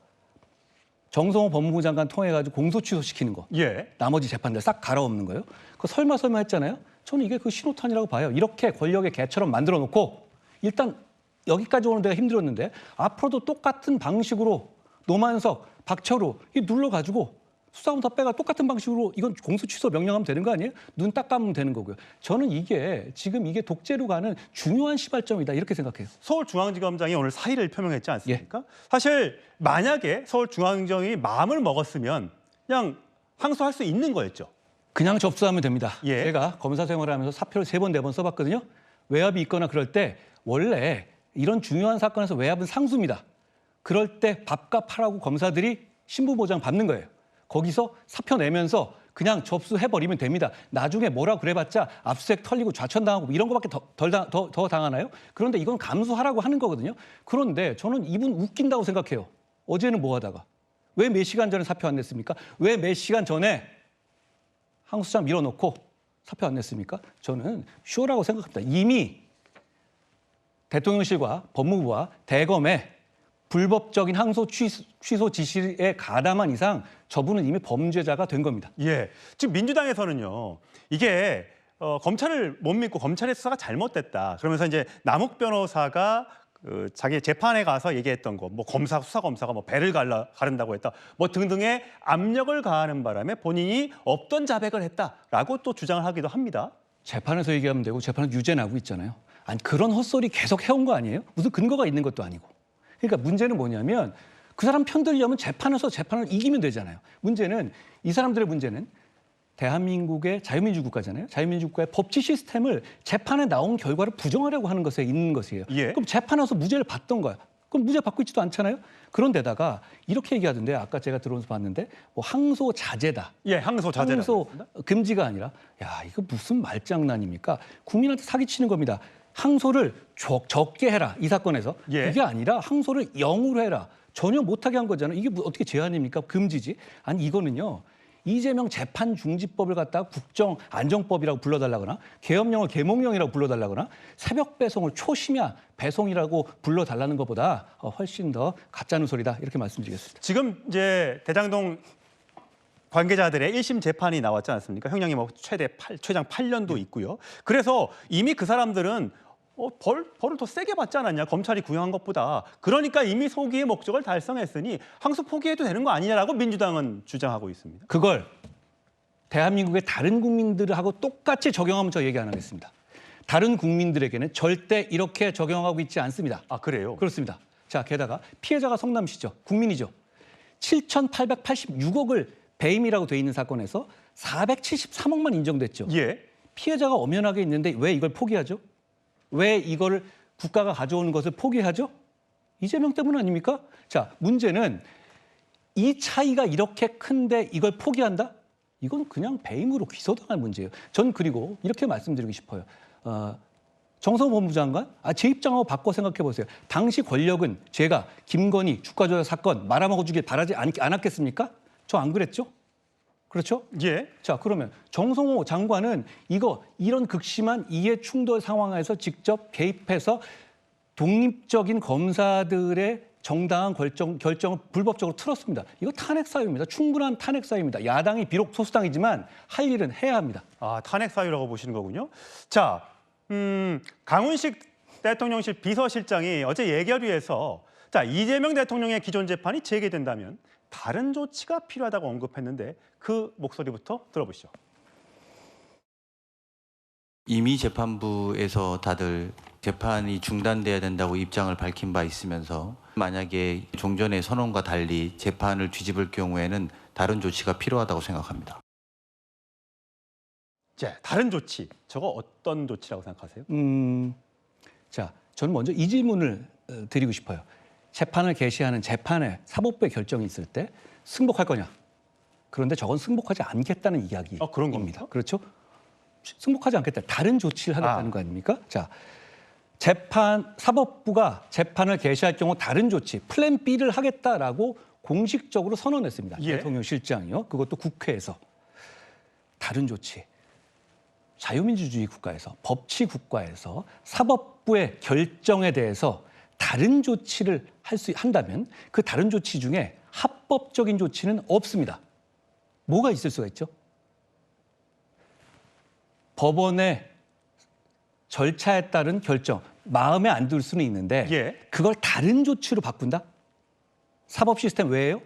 정성호 법무부 장관 통해가지고 공소 취소시키는 거. 예. 나머지 재판들 싹 갈아엎는 거예요. 그 설마 했잖아요. 저는 이게 그 신호탄이라고 봐요. 이렇게 권력의 개처럼 만들어 놓고 일단 여기까지 오는 데가 힘들었는데 앞으로도 똑같은 방식으로 노만석, 박철우 눌러가지고 수사검사 빼가 똑같은 방식으로 이건 공소 취소 명령하면 되는 거 아니에요? 눈 딱 감으면 되는 거고요. 저는 지금 이게 독재로 가는 중요한 시발점이다 이렇게 생각해요. 서울중앙지검장이 오늘 사의를 표명했지 않습니까? 예. 사실 만약에 서울중앙지검이 마음을 먹었으면 그냥 항소할 수 있는 거였죠. 그냥 접수하면 됩니다. 예. 제가 검사 생활을 하면서 사표를 3번, 4번 써봤거든요. 외압이 있거나 그럴 때 원래 이런 중요한 사건에서 외압은 상수입니다. 그럴 때 밥값 하라고 검사들이 신부보장 받는 거예요. 거기서 사표 내면서 그냥 접수해버리면 됩니다. 나중에 뭐라 그래봤자 압수수색 털리고 좌천당하고 이런 거밖에 더 당하나요? 그런데 이건 감수하라고 하는 거거든요. 그런데 저는 이분 웃긴다고 생각해요. 어제는 뭐 하다가. 왜 몇 시간 전에 사표 안 냈습니까? 왜 몇 시간 전에 항소장 밀어놓고 사표 안 냈습니까? 저는 쇼라고 생각합니다. 이미 대통령실과 법무부와 대검에 불법적인 항소 취소 지시에 가담한 이상 저분은 이미 범죄자가 된 겁니다. 예, 지금 민주당에서는요. 이게 검찰을 못 믿고 검찰의 수사가 잘못됐다. 그러면서 이제 남욱 변호사가 자기 재판에 가서 얘기했던 거, 뭐 수사 검사가 뭐 배를 가른다고 했다, 뭐 등등의 압력을 가하는 바람에 본인이 없던 자백을 했다라고 또 주장을 하기도 합니다. 재판에서 얘기하면 되고 재판은 유죄 나고 있잖아요. 아니 그런 헛소리 계속 해온 거 아니에요? 무슨 근거가 있는 것도 아니고. 그러니까 문제는 뭐냐면 그 사람 편들려면 재판에서 재판을 이기면 되잖아요. 문제는 이 사람들의 문제는 대한민국의 자유민주 국가잖아요. 자유민주 국가의 법치 시스템을 재판에 나온 결과를 부정하려고 하는 것에 있는 것이에요. 예. 그럼 재판에서 무죄를 받던 거야. 그럼 무죄 받고 있지도 않잖아요. 그런데다가 이렇게 얘기하던데 아까 제가 들어오면서 봤는데 뭐 항소 자제다. 예, 항소 자제다. 항소 금지가 아니라 야 이거 무슨 말장난입니까? 국민한테 사기치는 겁니다. 항소를 적게 해라 이 사건에서. 예. 그게 아니라 항소를 0으로 해라. 전혀 못하게 한 거잖아요. 이게 어떻게 제한입니까? 금지지. 아니 이거는요. 이재명 재판중지법을 갖다가 국정안정법이라고 불러달라거나 계엄령을 계몽령이라고 불러달라거나 새벽 배송을 초심야 배송이라고 불러달라는 것보다 훨씬 더 가짜는 소리다 이렇게 말씀드리겠습니다. 지금 이제 대장동 관계자들의 1심 재판이 나왔지 않습니까? 형량이 뭐 최장 8년도 있고요. 그래서 이미 그 사람들은 벌을 더 세게 받지 않았냐, 검찰이 구형한 것보다. 그러니까 이미 소기의 목적을 달성했으니 항소 포기해도 되는 거 아니냐라고 민주당은 주장하고 있습니다. 그걸 대한민국의 다른 국민들하고 똑같이 적용하면 저 얘기 안 하겠습니다. 다른 국민들에게는 절대 이렇게 적용하고 있지 않습니다. 아, 그래요? 그렇습니다. 자, 게다가 피해자가 성남시죠. 국민이죠. 7,886억을 배임이라고 돼 있는 사건에서 473억만 인정됐죠. 예. 피해자가 엄연하게 있는데 왜 이걸 포기하죠? 왜 이걸 국가가 가져오는 것을 포기하죠? 이재명 때문 아닙니까? 자, 문제는 이 차이가 이렇게 큰데 이걸 포기한다? 이건 그냥 배임으로 기소당할 문제예요. 전 그리고 이렇게 말씀드리고 싶어요. 정성호 법무장관, 제 입장하고 바꿔 생각해 보세요. 당시 권력은 제가 김건희 주가 조작 사건 말아먹어주길 바라지 않았겠습니까? 저 안 그랬죠? 그렇죠? 예. 자, 그러면 정성호 장관은 이런 극심한 이해 충돌 상황에서 직접 개입해서 독립적인 검사들의 정당한 결정을 불법적으로 틀었습니다. 이거 탄핵 사유입니다. 충분한 탄핵 사유입니다. 야당이 비록 소수당이지만 할 일은 해야 합니다. 아, 탄핵 사유라고 보시는 거군요. 자, 강훈식 대통령실 비서실장이 어제 예결위에서 자, 이재명 대통령의 기존 재판이 재개된다면 다른 조치가 필요하다고 언급했는데 그 목소리부터 들어보시죠. 이미 재판부에서 다들 재판이 중단돼야 된다고 입장을 밝힌 바 있으면서 만약에 종전의 선언과 달리 재판을 뒤집을 경우에는 다른 조치가 필요하다고 생각합니다. 자, 다른 조치. 저거 어떤 조치라고 생각하세요? 자, 저는 먼저 이 질문을 드리고 싶어요. 재판을 개시하는 재판에 사법부의 결정이 있을 때 승복할 거냐? 그런데 저건 승복하지 않겠다는 이야기입니다. 그런 겁니다. 그렇죠? 승복하지 않겠다. 다른 조치를 하겠다는 거 아닙니까? 자, 사법부가 재판을 개시할 경우 다른 조치, 플랜 B를 하겠다라고 공식적으로 선언했습니다. 예. 대통령실장이요. 그것도 국회에서. 다른 조치. 자유민주주의 국가에서, 법치 국가에서 사법부의 결정에 대해서 다른 조치를 한다면 그 다른 조치 중에 합법적인 조치는 없습니다. 뭐가 있을 수가 있죠? 법원의 절차에 따른 결정, 마음에 안 들 수는 있는데 예. 그걸 다른 조치로 바꾼다? 사법 시스템 외에요?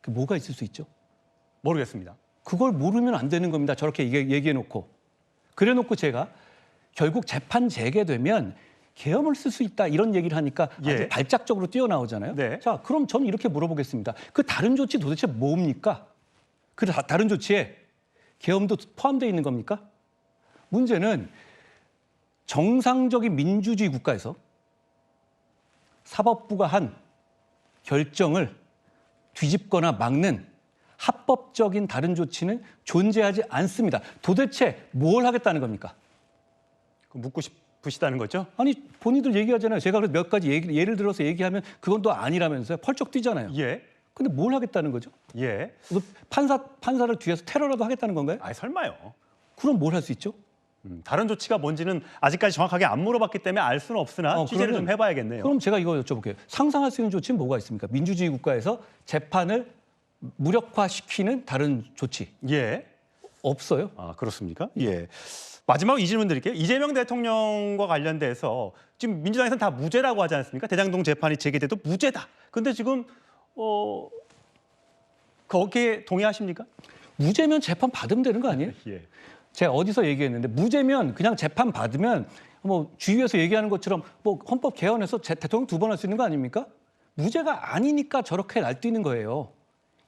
그 뭐가 있을 수 있죠? 모르겠습니다. 그걸 모르면 안 되는 겁니다. 저렇게 얘기해놓고. 그래놓고 제가 결국 재판 재개되면 계엄을 쓸 수 있다 이런 얘기를 하니까 아주 발작적으로 뛰어나오잖아요. 네. 자, 그럼 저는 이렇게 물어보겠습니다. 그 다른 조치 도대체 뭡니까? 그 다른 조치에 계엄도 포함되어 있는 겁니까? 문제는 정상적인 민주주의 국가에서 사법부가 한 결정을 뒤집거나 막는 합법적인 다른 조치는 존재하지 않습니다. 도대체 뭘 하겠다는 겁니까? 묻고 싶으시다는 거죠? 아니, 본인들 얘기하잖아요. 제가 그래서 몇 가지 예를 들어서 얘기하면 그건 또 아니라면서요. 펄쩍 뛰잖아요. 예. 근데 뭘 하겠다는 거죠? 예. 판사를 뒤에서 테러라도 하겠다는 건가요? 아니, 설마요. 그럼 뭘 할 수 있죠? 다른 조치가 뭔지는 아직까지 정확하게 안 물어봤기 때문에 알 수는 없으나 취재를 좀 해봐야겠네요. 그럼 제가 이거 여쭤볼게요. 상상할 수 있는 조치는 뭐가 있습니까? 민주주의 국가에서 재판을 무력화시키는 다른 조치. 예. 없어요. 아, 그렇습니까? 예. 마지막으로 이 질문 드릴게요. 이재명 대통령과 관련돼서 지금 민주당에서는 다 무죄라고 하지 않습니까? 대장동 재판이 제기돼도 무죄다. 근데 지금 거기에 동의하십니까? 무죄면 재판 받으면 되는 거 아니에요? 예. 제가 어디서 얘기했는데 무죄면 그냥 재판 받으면 뭐 주위에서 얘기하는 것처럼 뭐 헌법 개헌해서 대통령 2번 할 수 있는 거 아닙니까? 무죄가 아니니까 저렇게 날뛰는 거예요.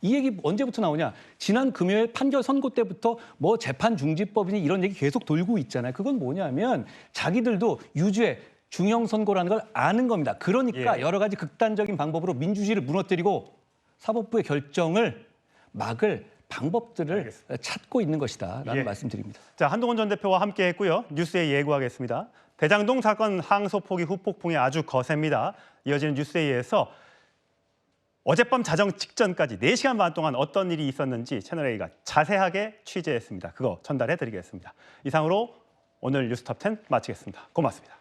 이 얘기 언제부터 나오냐? 지난 금요일 판결 선고 때부터 뭐 재판 중지법이니 이런 얘기 계속 돌고 있잖아요. 그건 뭐냐면 자기들도 유죄, 중형 선고라는 걸 아는 겁니다. 그러니까 여러 가지 극단적인 방법으로 민주주의를 무너뜨리고 사법부의 결정을 막을 방법들을 찾고 있는 것이다라는 말씀드립니다. 자, 한동훈 전 대표와 함께했고요. 뉴스에 예고하겠습니다. 대장동 사건 항소 포기 후폭풍이 아주 거셉니다. 이어지는 뉴스에서 어젯밤 자정 직전까지 4시간 반 동안 어떤 일이 있었는지 채널A가 자세하게 취재했습니다. 그거 전달해드리겠습니다. 이상으로 오늘 뉴스톱10 마치겠습니다. 고맙습니다.